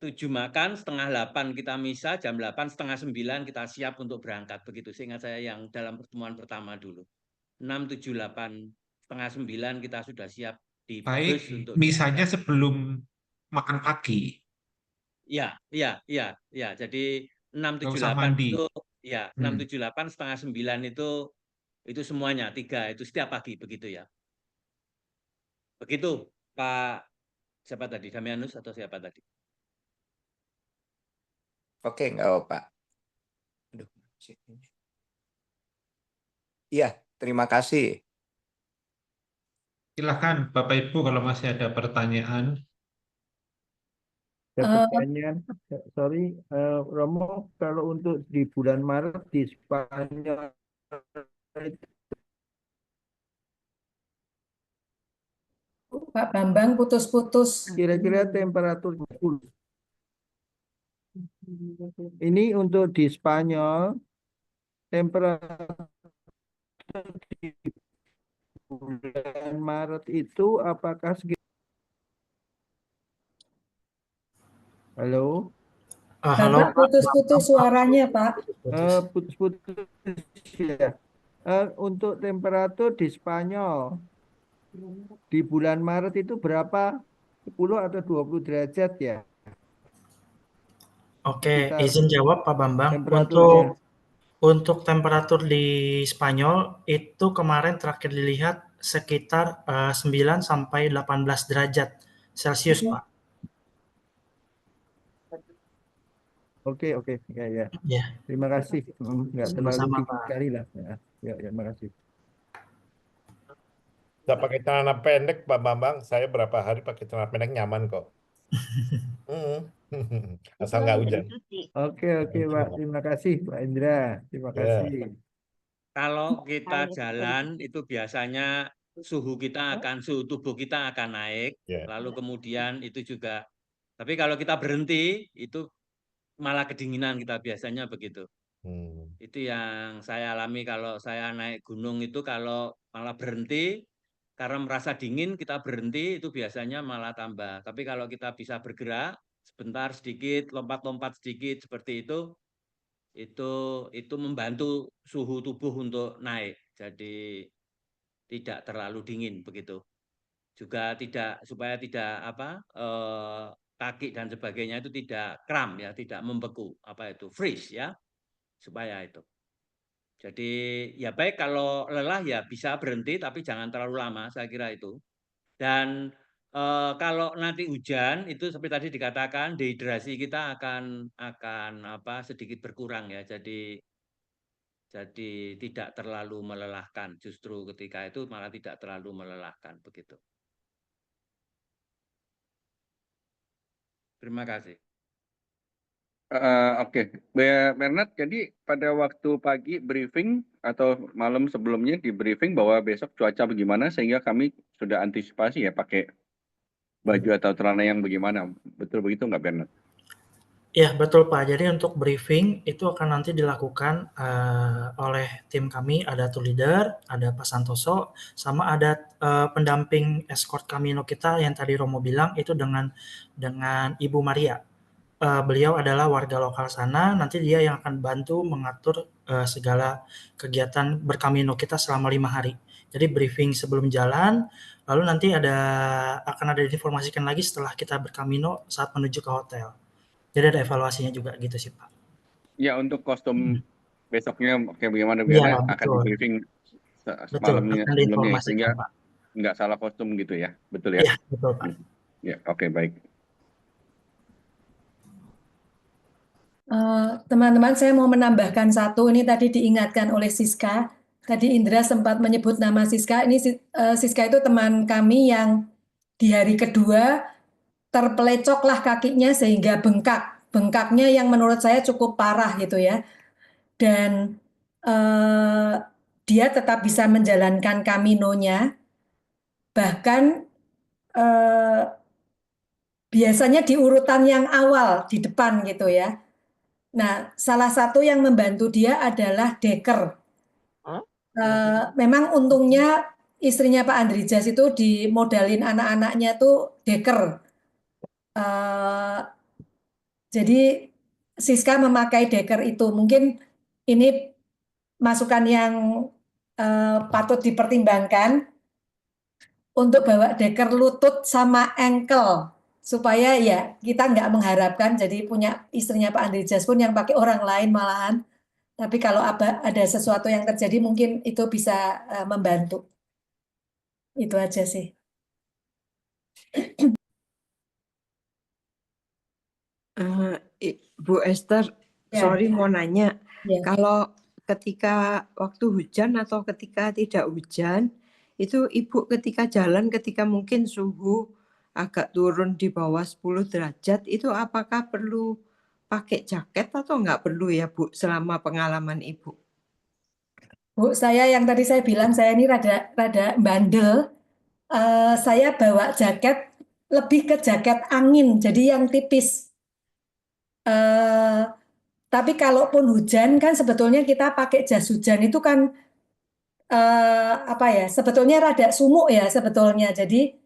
7 makan, setengah 8 kita misa, jam 8, setengah 9 kita siap untuk berangkat. Begitu seingat saya yang dalam pertemuan pertama dulu. 6, 7, 8, setengah 9 kita sudah siap di Baik, bus untuk misalnya berangkat. sebelum makan pagi, Ya. Jadi 6, nggak 7, usah 8 mandi. itu ya, 6, 7, 8, setengah 9 itu semuanya 3 itu setiap pagi begitu ya. Begitu Pak, siapa tadi? Damianus atau siapa tadi? Oke, nggak apa-apa. Aduh. Iya, terima kasih. Silakan Bapak Ibu kalau masih ada pertanyaan. Ada pertanyaan, sorry, Romo, kalau untuk di bulan Maret di Spanyol itu Pak Bambang putus-putus. kira-kira temperatur 10. Ini untuk di Spanyol, temperatur di bulan Maret itu apakah segitu? Halo? Halo Bapak putus-putus suaranya, Pak. Putus-putus ya. Untuk temperatur di Spanyol di bulan Maret itu berapa? 10 atau 20 derajat ya? Oke, Sekitar izin jawab Pak Bambang. temperaturnya. Untuk temperatur di Spanyol itu kemarin terakhir dilihat sekitar 9 sampai 18 derajat Celcius, Pak. Oke, ya. Ya. Terima kasih. Nggak terlalu Sama-sama, tinggi Pak. sekali lah. Ya, terima kasih. Kita pakai celana pendek, Pak Bambang. Saya berapa hari pakai celana pendek nyaman kok. Asal nggak hujan. Oke, Pak. Terima kasih, Pak Indra. Terima kasih. Kalau kita jalan itu biasanya suhu tubuh kita akan naik, lalu kemudian itu juga. Tapi kalau kita berhenti itu malah kedinginan kita biasanya begitu. Itu yang saya alami kalau saya naik gunung itu kalau malah berhenti karena merasa dingin kita berhenti itu biasanya malah tambah. Tapi kalau kita bisa bergerak sebentar sedikit, lompat-lompat sedikit seperti itu membantu suhu tubuh untuk naik. Jadi tidak terlalu dingin begitu. Juga supaya tidak kaki dan sebagainya itu tidak kram ya, tidak membeku, freeze ya, supaya itu. Jadi ya baik kalau lelah ya bisa berhenti tapi jangan terlalu lama, saya kira itu. Dan kalau nanti hujan itu seperti tadi dikatakan dehidrasi kita akan sedikit berkurang ya. Jadi tidak terlalu melelahkan, justru ketika itu malah tidak terlalu melelahkan begitu. Terima kasih. Oke, Bernard, jadi pada waktu pagi briefing atau malam sebelumnya di briefing bahwa besok cuaca bagaimana sehingga kami sudah antisipasi ya pakai baju atau celana yang bagaimana. Betul begitu nggak Bernard? Ya, betul Pak. Jadi untuk briefing itu akan nanti dilakukan oleh tim kami, ada tour leader, ada Pak Santoso, sama ada pendamping escort Camino kita yang tadi Romo bilang itu dengan Ibu Maria. Beliau adalah warga lokal sana, nanti dia yang akan bantu mengatur segala kegiatan berkamino kita selama 5 hari. Jadi briefing sebelum jalan, lalu nanti akan ada diinformasikan lagi setelah kita berkamino saat menuju ke hotel. Jadi ada evaluasinya juga gitu sih Pak. Ya, untuk kostum besoknya bagaimana Iya, biar akan di betul. briefing Betul, semalamnya akan sebelumnya diinformasikan, sehingga Pak. nggak salah kostum gitu ya, betul ya? Iya, betul, Pak. Ya, oke baik. Teman-teman, saya mau menambahkan satu. Ini tadi diingatkan oleh Siska. Tadi Indra sempat menyebut nama Siska. Ini Siska itu teman kami yang di hari kedua terpelecoklah kakinya sehingga bengkak. Bengkaknya yang menurut saya cukup parah gitu ya. Dan dia tetap bisa menjalankan Camino-nya. Bahkan biasanya di urutan yang awal di depan gitu ya. Nah, salah satu yang membantu dia adalah Deker. Memang untungnya istrinya Pak Andrijas itu dimodalin anak-anaknya tuh Deker. Jadi Siska memakai Deker itu. Mungkin ini masukan yang patut dipertimbangkan untuk bawa Deker lutut sama ankle. Supaya ya kita nggak mengharapkan jadi punya istrinya Pak Andrijas pun yang pakai orang lain malahan. Tapi kalau ada sesuatu yang terjadi mungkin itu bisa membantu. Itu aja sih. Bu Esther, Ya. sorry mau nanya, Ya. kalau ketika waktu hujan atau ketika tidak hujan, itu Ibu ketika jalan, ketika mungkin suhu agak turun di bawah 10 derajat, itu apakah perlu pakai jaket atau nggak perlu ya Bu, selama pengalaman Ibu? Bu, saya yang tadi saya bilang saya ini rada bandel. Saya bawa jaket lebih ke jaket angin, jadi yang tipis. Tapi kalaupun hujan kan sebetulnya kita pakai jas hujan itu kan apa ya? Sebetulnya rada sumuk ya sebetulnya. Jadi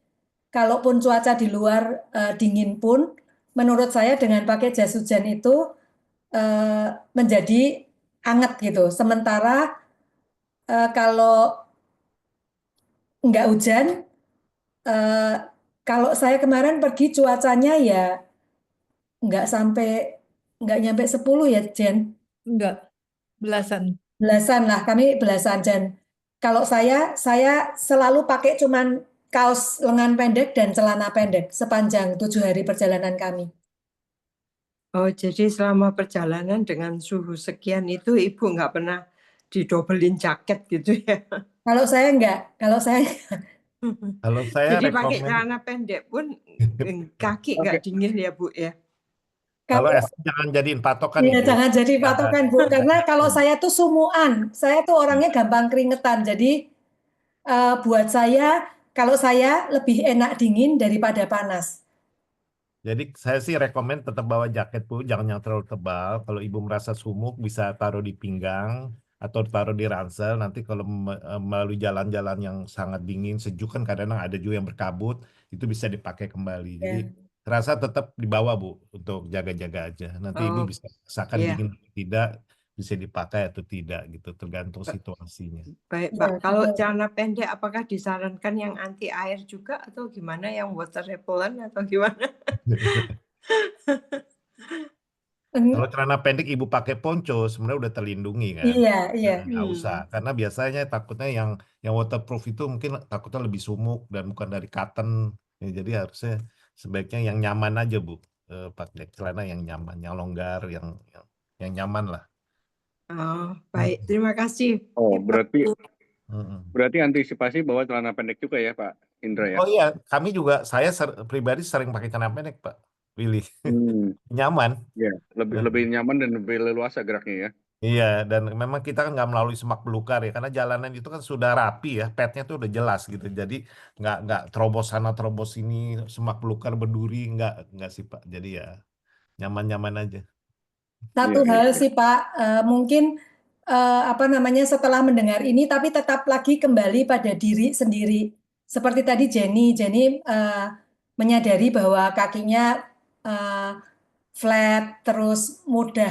kalaupun cuaca di luar dingin pun, menurut saya dengan pakai jas hujan itu menjadi anget gitu. Sementara kalau nggak hujan, kalau saya kemarin pergi cuacanya ya nggak nyampe 10 ya Jen. Enggak, belasan. Belasan lah, kami belasan Jen. Kalau saya selalu pakai cuman kaos lengan pendek dan celana pendek sepanjang 7 hari perjalanan kami. Oh, jadi selama perjalanan dengan suhu sekian itu Ibu nggak pernah didobelin jaket gitu ya? Kalau saya enggak, Kalau saya Jadi pakai rekomen, celana pendek pun kaki nggak dingin ya Bu ya? kalau Kalau Esther jangan jadiin patokan Iya, Ibu. jangan jadi patokan Bu, karena kalau saya tuh sumuan, saya tuh orangnya gampang keringetan. Jadi buat saya, kalau saya lebih enak dingin daripada panas. Jadi saya sih rekomen tetap bawa jaket Bu, jangan yang terlalu tebal. Kalau Ibu merasa sumuk bisa taruh di pinggang atau taruh di ransel. Nanti kalau melalui jalan-jalan yang sangat dingin, sejuk kan kadang-kadang ada juga yang berkabut, itu bisa dipakai kembali. Jadi rasa tetap dibawa Bu untuk jaga-jaga aja. Nanti Ibu Oh, bisa rasakan iya. dingin atau tidak, bisa dipakai atau tidak gitu, tergantung situasinya. Baik, Iya, Pak. Kalau betul. celana pendek apakah disarankan yang anti air juga atau gimana, yang water repellent atau gimana? Kalau celana pendek Ibu pakai ponco sebenarnya udah terlindungi kan. Iya. Nggak usah, karena biasanya takutnya yang waterproof itu mungkin takutnya lebih sumuk dan bukan dari cotton. Ya, jadi harusnya sebaiknya yang nyaman aja Bu, pakai celana yang nyaman, yang longgar, yang nyaman lah. Oh, baik. Terima kasih. Oh, Mm-mm. berarti antisipasi bawa celana pendek juga ya Pak Indra ya? Oh iya, kami juga, saya pribadi sering pakai celana pendek Pak Willy. Nyaman. Ya, lebih nyaman dan lebih leluasa geraknya ya. Iya, dan memang kita kan nggak melalui semak belukar ya, karena jalanan itu kan sudah rapi ya, petnya tuh udah jelas gitu. Jadi nggak terobos sana terobos sini, semak belukar berduri, nggak sih Pak. Jadi ya nyaman-nyaman aja. Satu Iya, hal iya. sih Pak, mungkin setelah mendengar ini tapi tetap lagi kembali pada diri sendiri. Seperti tadi Jenny menyadari bahwa kakinya flat, terus mudah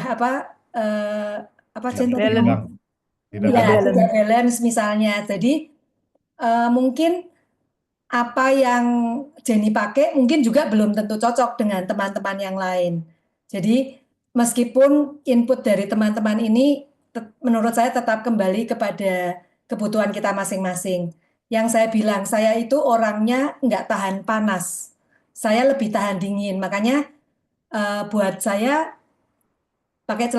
Jen tadi ngomong? Tidak Ya, balance. tidak balance misalnya. Jadi mungkin apa yang Jenny pakai mungkin juga belum tentu cocok dengan teman-teman yang lain. Jadi meskipun input dari teman-teman ini menurut saya tetap kembali kepada kebutuhan kita masing-masing. Yang saya bilang, saya itu orangnya nggak tahan panas. Saya lebih tahan dingin. Makanya buat saya pakai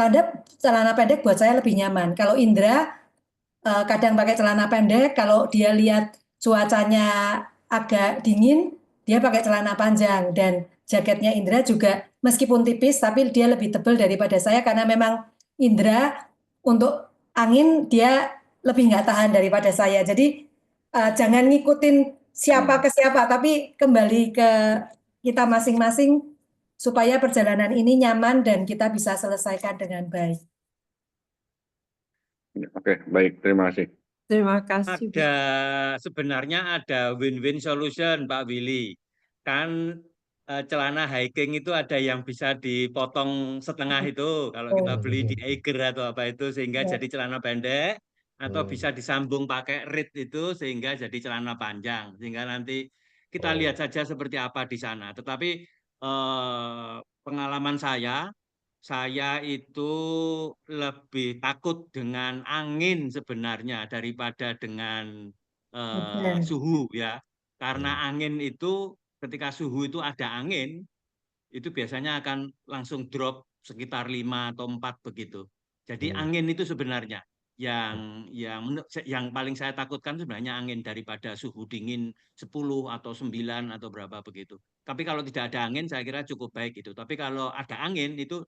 celana pendek buat saya lebih nyaman. Kalau Indra kadang pakai celana pendek, kalau dia lihat cuacanya agak dingin, dia pakai celana panjang. Dan jaketnya Indra juga meskipun tipis, tapi dia lebih tebal daripada saya karena memang Indra untuk angin dia lebih nggak tahan daripada saya. Jadi jangan ngikutin siapa ke siapa, tapi kembali ke kita masing-masing supaya perjalanan ini nyaman dan kita bisa selesaikan dengan baik. Oke, baik. Terima kasih. Terima kasih. Sebenarnya ada win-win solution, Pak Willy. Kan celana hiking itu ada yang bisa dipotong setengah itu kalau kita beli di Eiger atau apa itu sehingga jadi celana pendek, atau bisa disambung pakai rit itu sehingga jadi celana panjang, sehingga nanti kita lihat saja seperti apa di sana. Tetapi pengalaman saya itu lebih takut dengan angin sebenarnya daripada dengan suhu ya. Karena angin itu ketika suhu itu ada angin, itu biasanya akan langsung drop sekitar 5 atau 4 begitu. Jadi angin itu sebenarnya yang paling saya takutkan sebenarnya angin daripada suhu dingin 10 atau 9 atau berapa begitu. Tapi kalau tidak ada angin saya kira cukup baik itu. Tapi kalau ada angin itu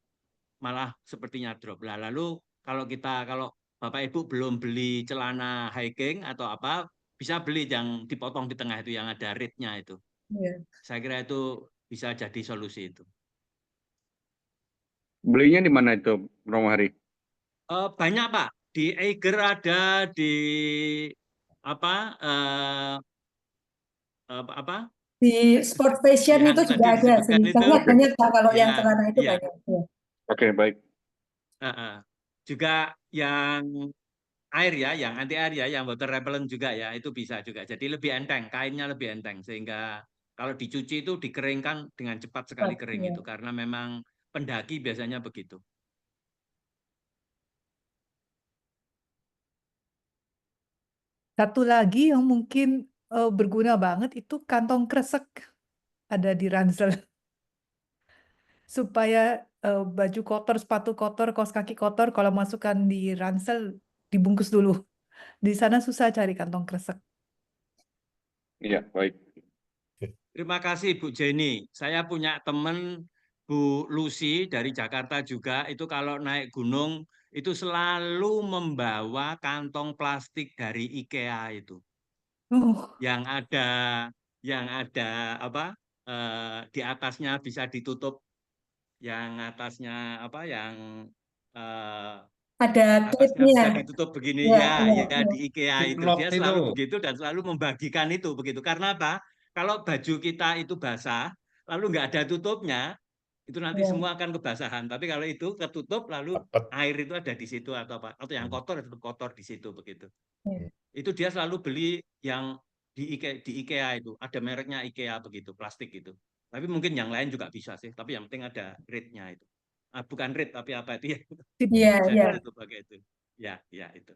malah sepertinya drop. Lalu kalau Bapak Ibu belum beli celana hiking atau apa, bisa beli yang dipotong di tengah itu yang ada ritnya itu. Saya kira itu bisa jadi solusi itu. Belinya di mana itu, Romo Hari? Banyak Pak. Di Eiger ada, di di Sport Fashion itu juga ada sih. Banyak Pak kalau yang celana itu banyak. Oke, baik. Juga yang air ya, yang anti air ya, yang water repellent juga ya, itu bisa juga. Jadi lebih enteng, kainnya lebih enteng sehingga kalau dicuci itu dikeringkan dengan cepat sekali kering itu karena memang pendaki biasanya begitu. Satu lagi yang mungkin berguna banget itu kantong kresek ada di ransel. Supaya baju kotor, sepatu kotor, kaos kaki kotor, kalau masukkan di ransel dibungkus dulu. Di sana susah cari kantong kresek. Iya, baik. Terima kasih Bu Jenny. Saya punya teman Bu Lucy dari Jakarta juga, itu kalau naik gunung itu selalu membawa kantong plastik dari IKEA itu. Yang ada apa? Di atasnya bisa ditutup, yang atasnya apa? Yang ada atasnya bisa ditutup begini ya di IKEA itu dia selalu itu. begitu dan selalu membagikan itu begitu. Karena apa? Kalau baju kita itu basah, lalu nggak ada tutupnya, itu nanti semua akan kebasahan. Tapi kalau itu ketutup, lalu air itu ada di situ atau apa? Atau yang kotor itu kotor di situ begitu. Itu dia selalu beli yang di IKEA itu, ada mereknya IKEA begitu, plastik itu. Tapi mungkin yang lain juga bisa sih. Tapi yang penting ada rate-nya itu. Bukan rate tapi apa itu ya? Iya. Itu pakai itu. Ya itu.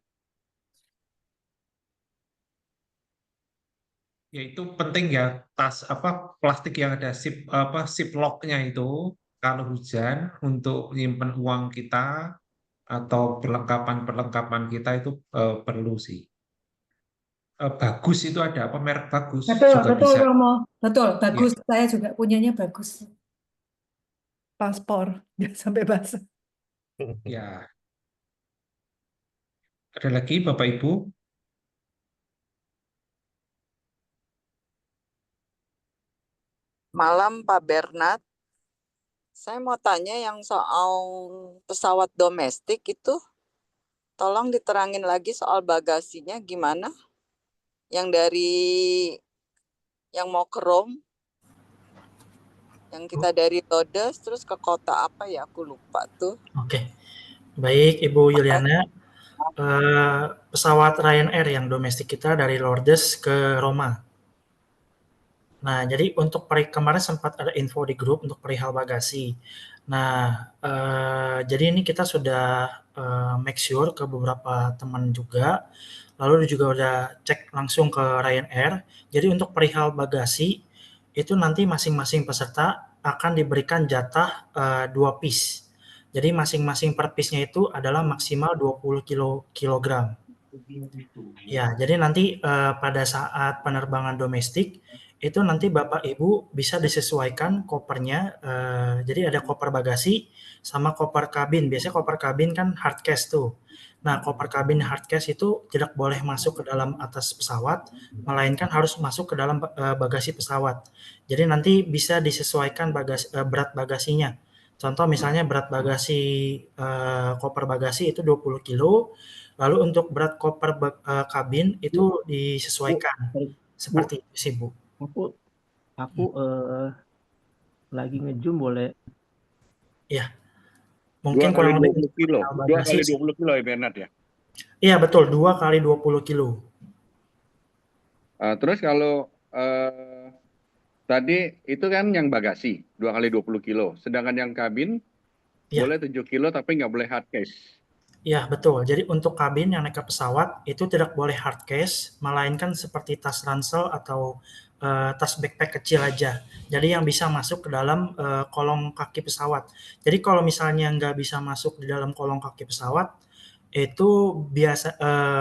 Ya itu penting ya, tas plastik yang ada ziplocknya itu kalau hujan untuk menyimpan uang kita atau perlengkapan kita itu perlu sih. Bagus itu ada merek bagus Betul juga bisa. Romo. Betul, bagus. Ya. Saya juga punyanya bagus. Paspor jangan sampai basah. Ya. Ada lagi Bapak Ibu? Malam Pak Bernard, saya mau tanya yang soal pesawat domestik itu, tolong diterangin lagi soal bagasinya gimana? Yang mau ke Rome, yang kita dari Lourdes terus ke kota apa ya, aku lupa tuh. Oke, baik Ibu Yuliana, pesawat Ryanair yang domestik kita dari Lourdes ke Roma. Nah, jadi untuk kemarin sempat ada info di grup untuk perihal bagasi. Nah, jadi ini kita sudah make sure ke beberapa teman juga, lalu juga udah cek langsung ke Ryanair. Jadi untuk perihal bagasi, itu nanti masing-masing peserta akan diberikan jatah 2 piece. Jadi masing-masing per piece-nya itu adalah maksimal 20 kilogram. Ya, jadi nanti pada saat penerbangan domestik itu nanti Bapak Ibu bisa disesuaikan kopernya. Jadi ada koper bagasi sama koper kabin. Biasanya koper kabin kan hard case tuh. Nah, koper kabin hard case itu tidak boleh masuk ke dalam atas pesawat, melainkan harus masuk ke dalam bagasi pesawat. Jadi nanti bisa disesuaikan berat bagasinya. Contoh misalnya berat bagasi koper bagasi itu 20 kilo, lalu untuk berat koper kabin itu disesuaikan. Seperti itu sih, Bu. Aku lagi nge-zoom boleh. Ya. 2 Mungkin kali kurang lebih 20 kilo. 2 bagasi kali sih. 20 kilo ya Bernard ya. Iya betul, 2 kali 20 kilo. Terus kalau tadi itu kan yang bagasi 2 kali 20 kilo. Sedangkan yang kabin Ya. boleh 7 kilo tapi nggak boleh hard case. Ya, betul. Jadi untuk kabin yang naik ke pesawat itu tidak boleh hard case, melainkan seperti tas ransel atau tas backpack kecil aja. Jadi yang bisa masuk ke dalam kolong kaki pesawat. Jadi kalau misalnya nggak bisa masuk di dalam kolong kaki pesawat, itu biasa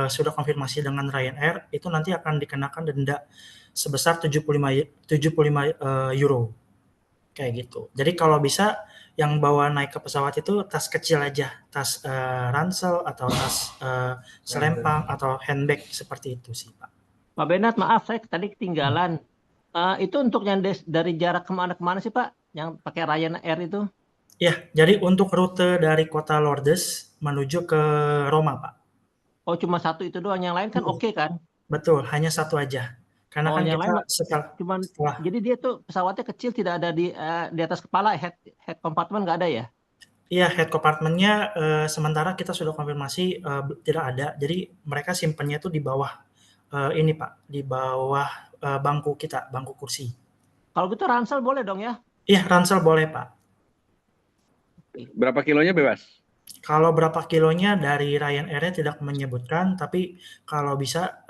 sudah konfirmasi dengan Ryanair, itu nanti akan dikenakan denda sebesar 75 euro. Kayak gitu. Jadi kalau bisa yang bawa naik ke pesawat itu tas kecil aja, tas ransel atau tas selempang atau handbag seperti itu sih, Pak. Pak Bernard, maaf saya tadi ketinggalan. Itu untuk yang dari jarak kemana-kemana sih Pak? Yang pakai Ryanair itu? Ya, jadi untuk rute dari kota Lourdes menuju ke Roma, Pak. Oh, cuma satu itu doang. Yang lain kan oke kan? Betul, hanya satu aja. Karena kan yang kita lain setelah jadi dia tuh pesawatnya kecil, tidak ada di atas kepala, head compartment nggak ada ya? Iya, head compartment-nya sementara kita sudah konfirmasi tidak ada. Jadi mereka simpennya itu di bawah ini Pak, di bawah bangku kita, bangku kursi. Kalau gitu ransel boleh dong ya? Iya, ransel boleh Pak. Berapa kilonya bebas? Kalau berapa kilonya dari Ryanair-nya tidak menyebutkan, tapi kalau bisa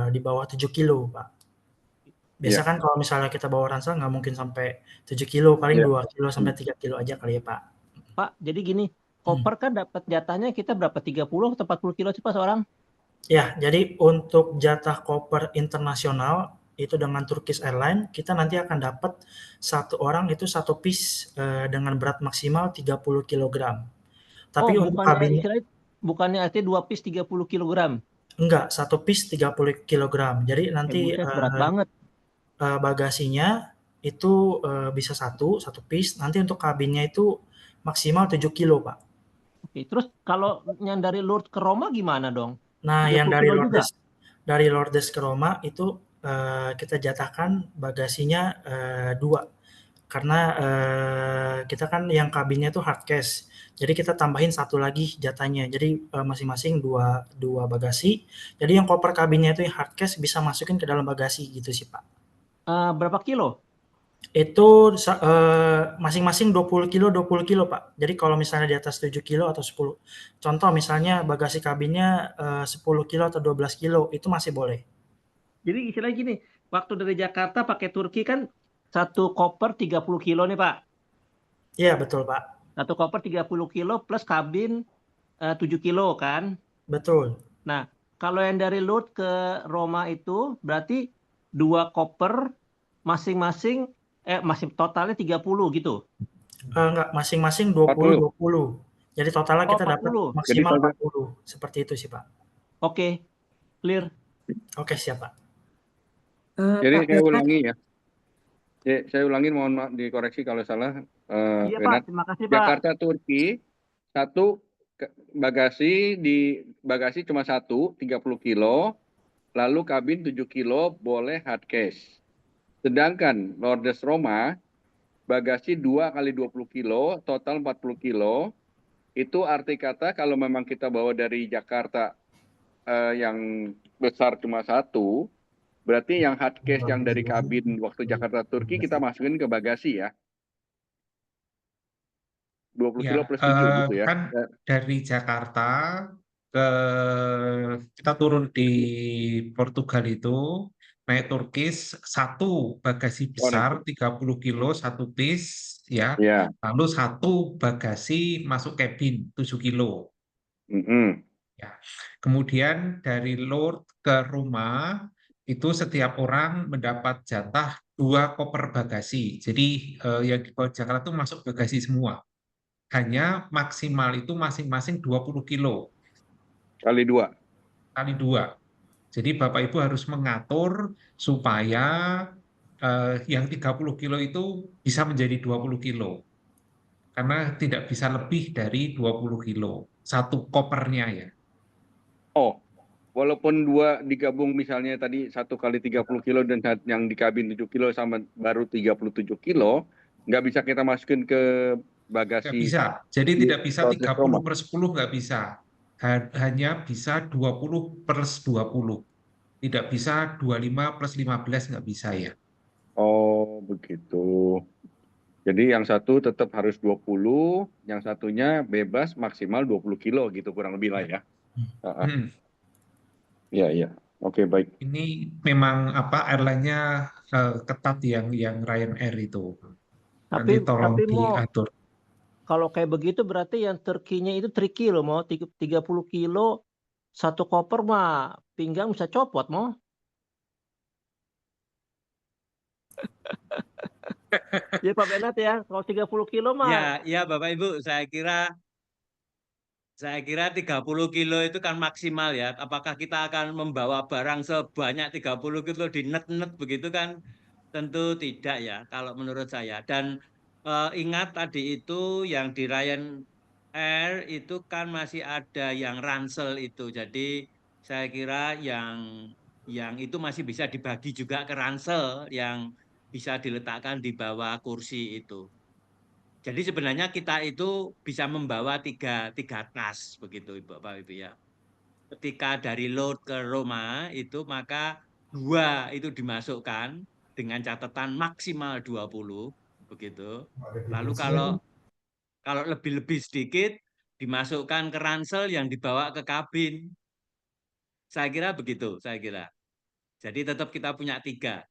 di bawah 7 kilo Pak. Biasa kan kalau misalnya kita bawa ransel nggak mungkin sampai 7 kilo, paling 2 kilo sampai 3 kilo aja kali ya Pak. Pak, jadi gini, koper kan dapat jatahnya kita berapa? 30 atau 40 kilo sih Pak seorang? Ya, jadi untuk jatah koper internasional itu dengan Turkish Airlines kita nanti akan dapat satu orang itu satu piece dengan berat maksimal 30 kg. Tapi untuk kabin bukannya artinya 2 piece 30 kg? Enggak, satu piece 30 kg. Jadi nanti berat banget. Bagasinya itu bisa satu piece. Nanti untuk kabinnya itu maksimal 7 kilo, Pak. Oke, terus kalau yang dari Lourdes ke Roma gimana dong? Nah, yang dari Lourdes ke Roma itu kita jatahkan bagasinya 2. Karena kita kan yang kabinnya itu hard case. Jadi kita tambahin satu lagi jatahnya. Jadi masing-masing dua bagasi. Jadi yang koper kabinnya itu yang hard case bisa masukin ke dalam bagasi gitu sih, Pak. Berapa kilo? Itu masing-masing 20 kilo Pak. Jadi kalau misalnya di atas 7 kilo atau 10. Contoh misalnya bagasi kabinnya 10 kilo atau 12 kilo itu masih boleh. Jadi istilahnya gini, waktu dari Jakarta pakai Turki kan satu koper 30 kilo nih Pak. Iya betul Pak. Satu koper 30 kilo plus kabin 7 kilo kan? Betul. Nah, kalau yang dari Lourdes ke Roma itu berarti 2 koper masing-masing masih totalnya 30 gitu? Enggak, masing-masing 20. Jadi totalnya kita dapat maksimal 40. Seperti itu sih Pak. Oke, clear. Oke, siap Pak. Jadi saya ulangi ya. Saya ulangi, mohon maaf dikoreksi kalau salah. Iya Pak, terima kasih Pak. Jakarta Turki, satu bagasi cuma 30 kilo, lalu kabin 7 kilo boleh hard case. Sedangkan Lourdes Roma, bagasi 2 kali 20 kilo, total 40 kilo. Itu arti kata kalau memang kita bawa dari Jakarta yang besar cuma 1, Berarti yang hard case yang dari kabin waktu Jakarta Turki kita masukin ke bagasi ya. 20 kilo Ya, plus 7 gitu ya. kan dari Jakarta ke kita turun di Portugal itu naik Turkish, satu bagasi besar 30 kilo satu piece ya, Ya. lalu satu bagasi masuk cabin 7 kilo. Ya. Kemudian dari load ke rumah itu setiap orang mendapat jatah 2 koper bagasi. Jadi yang dibawa Jakarta itu masuk bagasi semua. Hanya maksimal itu masing-masing 20 kilo. Kali 2. Kali 2. Jadi Bapak Ibu harus mengatur supaya yang 30 kilo itu bisa menjadi 20 kilo. Karena tidak bisa lebih dari 20 kilo. Satu kopernya ya. Oh, walaupun 2 digabung misalnya tadi 1 kali 30 kilo dan yang di kabin 7 kilo sama baru 37 kilo, nggak bisa kita masukin ke bagasi. Nggak bisa. Jadi tidak bisa Proses 30 Roma. per 10 nggak bisa. Hanya bisa 20 per 20. Tidak bisa 25 plus 15 nggak bisa ya. Oh, begitu. Jadi yang satu tetap harus 20, yang satunya bebas maksimal 20 kilo gitu kurang lebih lah ya. Iya, iya. Oke, baik. Ini memang apa airline-nya ketat yang Ryanair itu. Nanti tolong Tapi mau diatur. kalau kayak begitu berarti yang Turkinya itu tricky loh, mau 30 kilo satu koper mah pinggang bisa copot mau. Ya Pak Benat ya, kalau 30 kilo mah. Ya Bapak Ibu, saya kira 30 kilo itu kan maksimal ya. Apakah kita akan membawa barang sebanyak 30 kilo di net-net begitu kan? Tentu tidak ya kalau menurut saya. Dan ingat tadi itu yang di Ryanair itu kan masih ada yang ransel itu. Jadi saya kira yang itu masih bisa dibagi juga ke ransel yang bisa diletakkan di bawah kursi itu. Jadi sebenarnya kita itu bisa membawa tiga tas begitu Bapak Ibu ya. Ketika dari load ke Roma itu maka 2 itu dimasukkan dengan catatan maksimal 20 begitu. Lalu kalau lebih-lebih sedikit dimasukkan ke ransel yang dibawa ke kabin. Saya kira begitu, saya kira. Jadi tetap kita punya 3.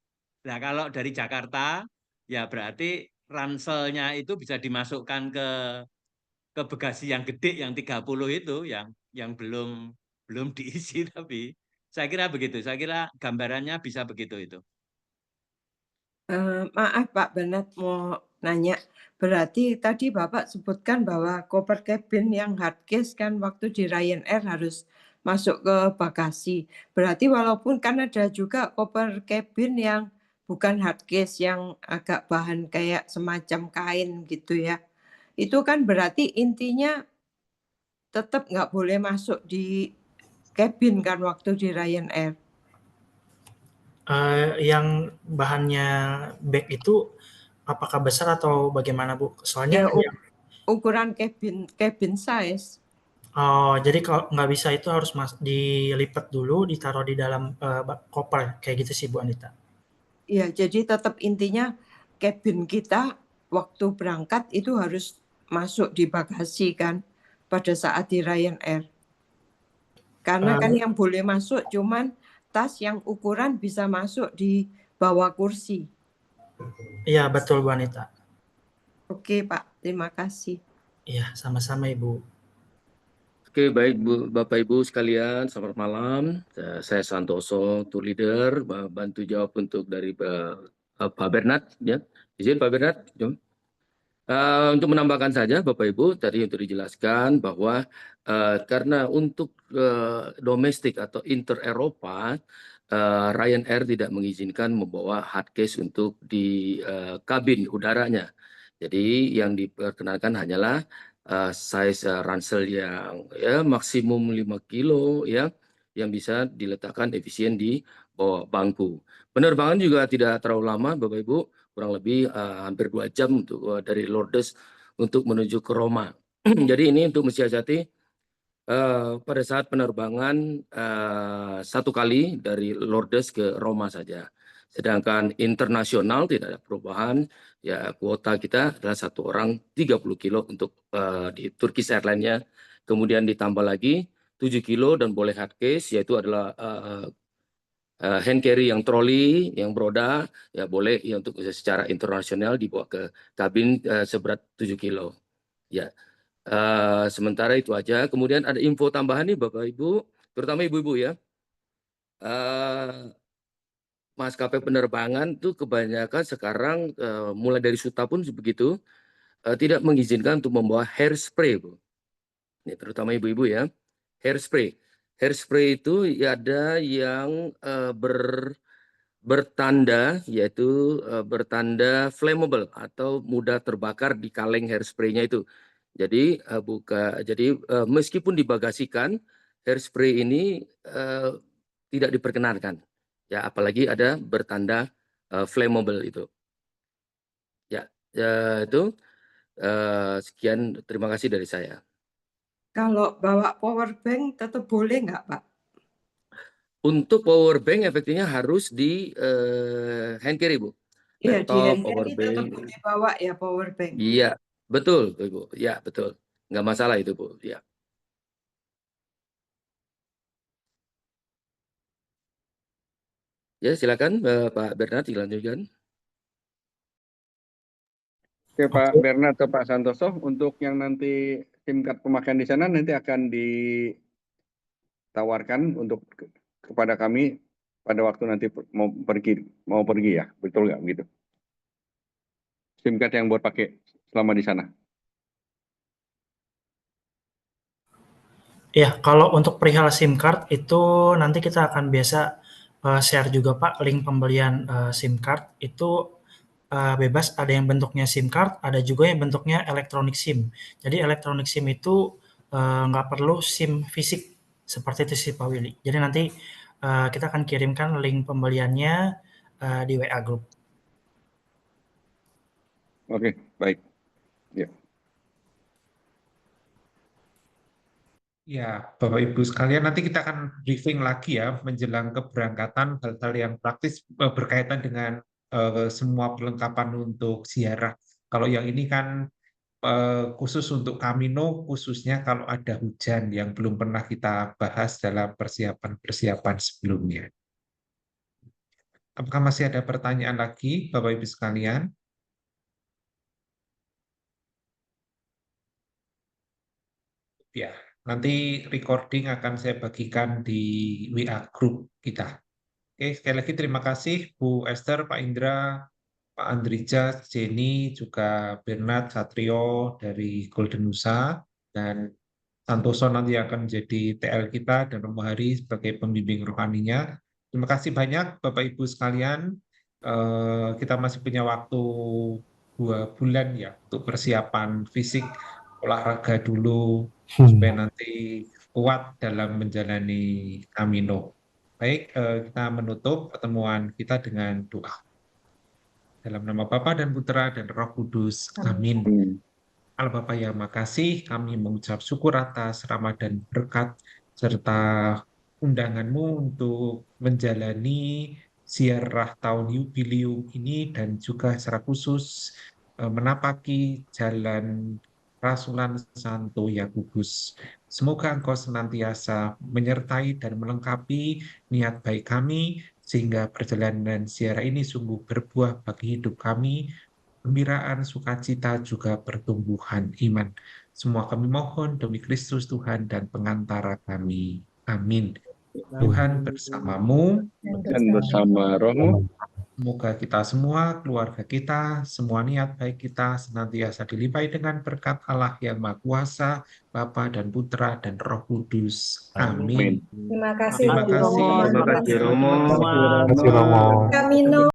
Nah, kalau dari Jakarta ya berarti ranselnya itu bisa dimasukkan ke bagasi yang gede yang 30 itu yang belum diisi tapi saya kira begitu. Saya kira gambarannya bisa begitu itu. Maaf Pak Benat mau nanya, berarti tadi Bapak sebutkan bahwa koper cabin yang hardcase kan waktu di Ryanair harus masuk ke bagasi. Berarti walaupun kan ada juga koper cabin yang bukan hardcase yang agak bahan kayak semacam kain gitu ya. Itu kan berarti intinya tetap nggak boleh masuk di cabin kan waktu di Ryanair. Yang bahannya bag itu apakah besar atau bagaimana Bu? Soalnya Ya, ukuran cabin size. Oh, jadi kalau nggak bisa itu harus dilipat dulu, ditaruh di dalam koper kayak gitu sih Bu Anita. Iya, jadi tetap intinya cabin kita waktu berangkat itu harus masuk di bagasi kan pada saat di Ryanair. Karena kan yang boleh masuk cuman tas yang ukuran bisa masuk di bawah kursi. Iya, betul Bu Anita. Oke Pak, terima kasih. Iya, sama-sama Ibu. Oke, baik Bapak Ibu sekalian, selamat malam. Saya Santoso, tour leader, bantu jawab untuk dari Pak Bernard. Ya. Izin Pak Bernard. Untuk menambahkan saja Bapak Ibu, tadi untuk dijelaskan bahwa karena untuk domestik atau inter-Eropa, Ryanair tidak mengizinkan membawa hardcase untuk di kabin udaranya. Jadi yang diperkenalkan hanyalah size ransel yang ya maksimum 5 kilo ya, yang bisa diletakkan efisien di bawah bangku. Penerbangan juga tidak terlalu lama Bapak Ibu, kurang lebih hampir 2 jam untuk dari Lourdes untuk menuju ke Roma. Jadi ini untuk mensiasati pada saat penerbangan satu kali dari Lourdes ke Roma saja. Sedangkan internasional tidak ada perubahan, ya kuota kita adalah satu orang 30 kilo untuk di Turkish Airlines-nya. Kemudian ditambah lagi 7 kilo dan boleh hard case, yaitu adalah hand carry yang troli, yang beroda, ya boleh ya untuk secara internasional dibawa ke kabin seberat 7 kilo. Ya, sementara itu aja. Kemudian ada info tambahan nih Bapak Ibu, terutama ibu-ibu ya. Maskapai penerbangan tuh kebanyakan sekarang mulai dari Suta pun begitu tidak mengizinkan untuk membawa hairspray, Bu. Ini terutama ibu-ibu ya. Hairspray. Hairspray itu ya ada yang bertanda, yaitu bertanda flammable atau mudah terbakar di kaleng hairspray-nya itu. Jadi meskipun dibagasikan, hairspray ini tidak diperkenankan. Ya, apalagi ada bertanda flammable itu. Ya, itu sekian. Terima kasih dari saya. Kalau bawa power bank tetap boleh nggak, Pak? Untuk power bank efektifnya harus di hand carry, Bu. Iya, di Laptop, hand power carry tetap bank. boleh bawa ya power bank. Iya, betul, Bu. Ya, betul. Nggak masalah itu, Bu. Ya. Ya, silakan Pak Bernard dilanjutkan. Oke, Pak Bernard atau Pak Santoso, untuk yang nanti SIM card pemakaian di sana nanti akan ditawarkan untuk kepada kami pada waktu nanti mau pergi ya, betul nggak begitu? SIM card yang buat pakai selama di sana. Ya, kalau untuk perihal SIM card itu nanti kita akan biasa share juga Pak link pembelian SIM card itu bebas, ada yang bentuknya SIM card, ada juga yang bentuknya elektronik SIM. Jadi elektronik SIM itu nggak perlu SIM fisik seperti itu sih Pak Willy. Jadi nanti kita akan kirimkan link pembeliannya di WA Group. Oke, baik. Ya. Ya, Bapak Ibu sekalian, nanti kita akan briefing lagi ya menjelang keberangkatan hal-hal yang praktis berkaitan dengan semua perlengkapan untuk ziarah. Kalau yang ini kan khusus untuk Camino, khususnya kalau ada hujan yang belum pernah kita bahas dalam persiapan-persiapan sebelumnya. Apakah masih ada pertanyaan lagi, Bapak Ibu sekalian? Ya, nanti recording akan saya bagikan di WA Group kita. Oke, sekali lagi terima kasih Bu Esther, Pak Indra, Pak Andrija, Jenny, juga Bernard, Satrio dari Golden Nusa, dan Santoso nanti akan menjadi TL kita, dan Romo Hari sebagai pembimbing rohaninya. Terima kasih banyak Bapak Ibu sekalian. Kita masih punya waktu 2 bulan ya untuk persiapan fisik, olahraga dulu, supaya nanti kuat dalam menjalani Camino. Baik, kita menutup pertemuan kita dengan doa. Dalam nama Bapa dan Putra dan Roh Kudus. Amin. Allah Bapa yang makasih, kami mengucap syukur atas rahmat dan berkat serta undanganmu untuk menjalani ziarah tahun jubileum ini dan juga secara khusus menapaki jalan Rasulan Santo Yakobus. Semoga Engkau senantiasa menyertai dan melengkapi niat baik kami, sehingga perjalanan ziarah ini sungguh berbuah bagi hidup kami, gembiraan, sukacita, juga pertumbuhan iman. Semua kami mohon demi Kristus Tuhan dan pengantara kami. Amin. Tuhan bersamamu dan bersama rohmu. Semoga kita semua, keluarga kita, semua niat baik kita senantiasa dilimpahi dengan berkat Allah yang Maha Kuasa, Bapa dan Putra dan Roh Kudus. Amin. Terima kasih Terima kasih. Terima kasih Romo. Camino.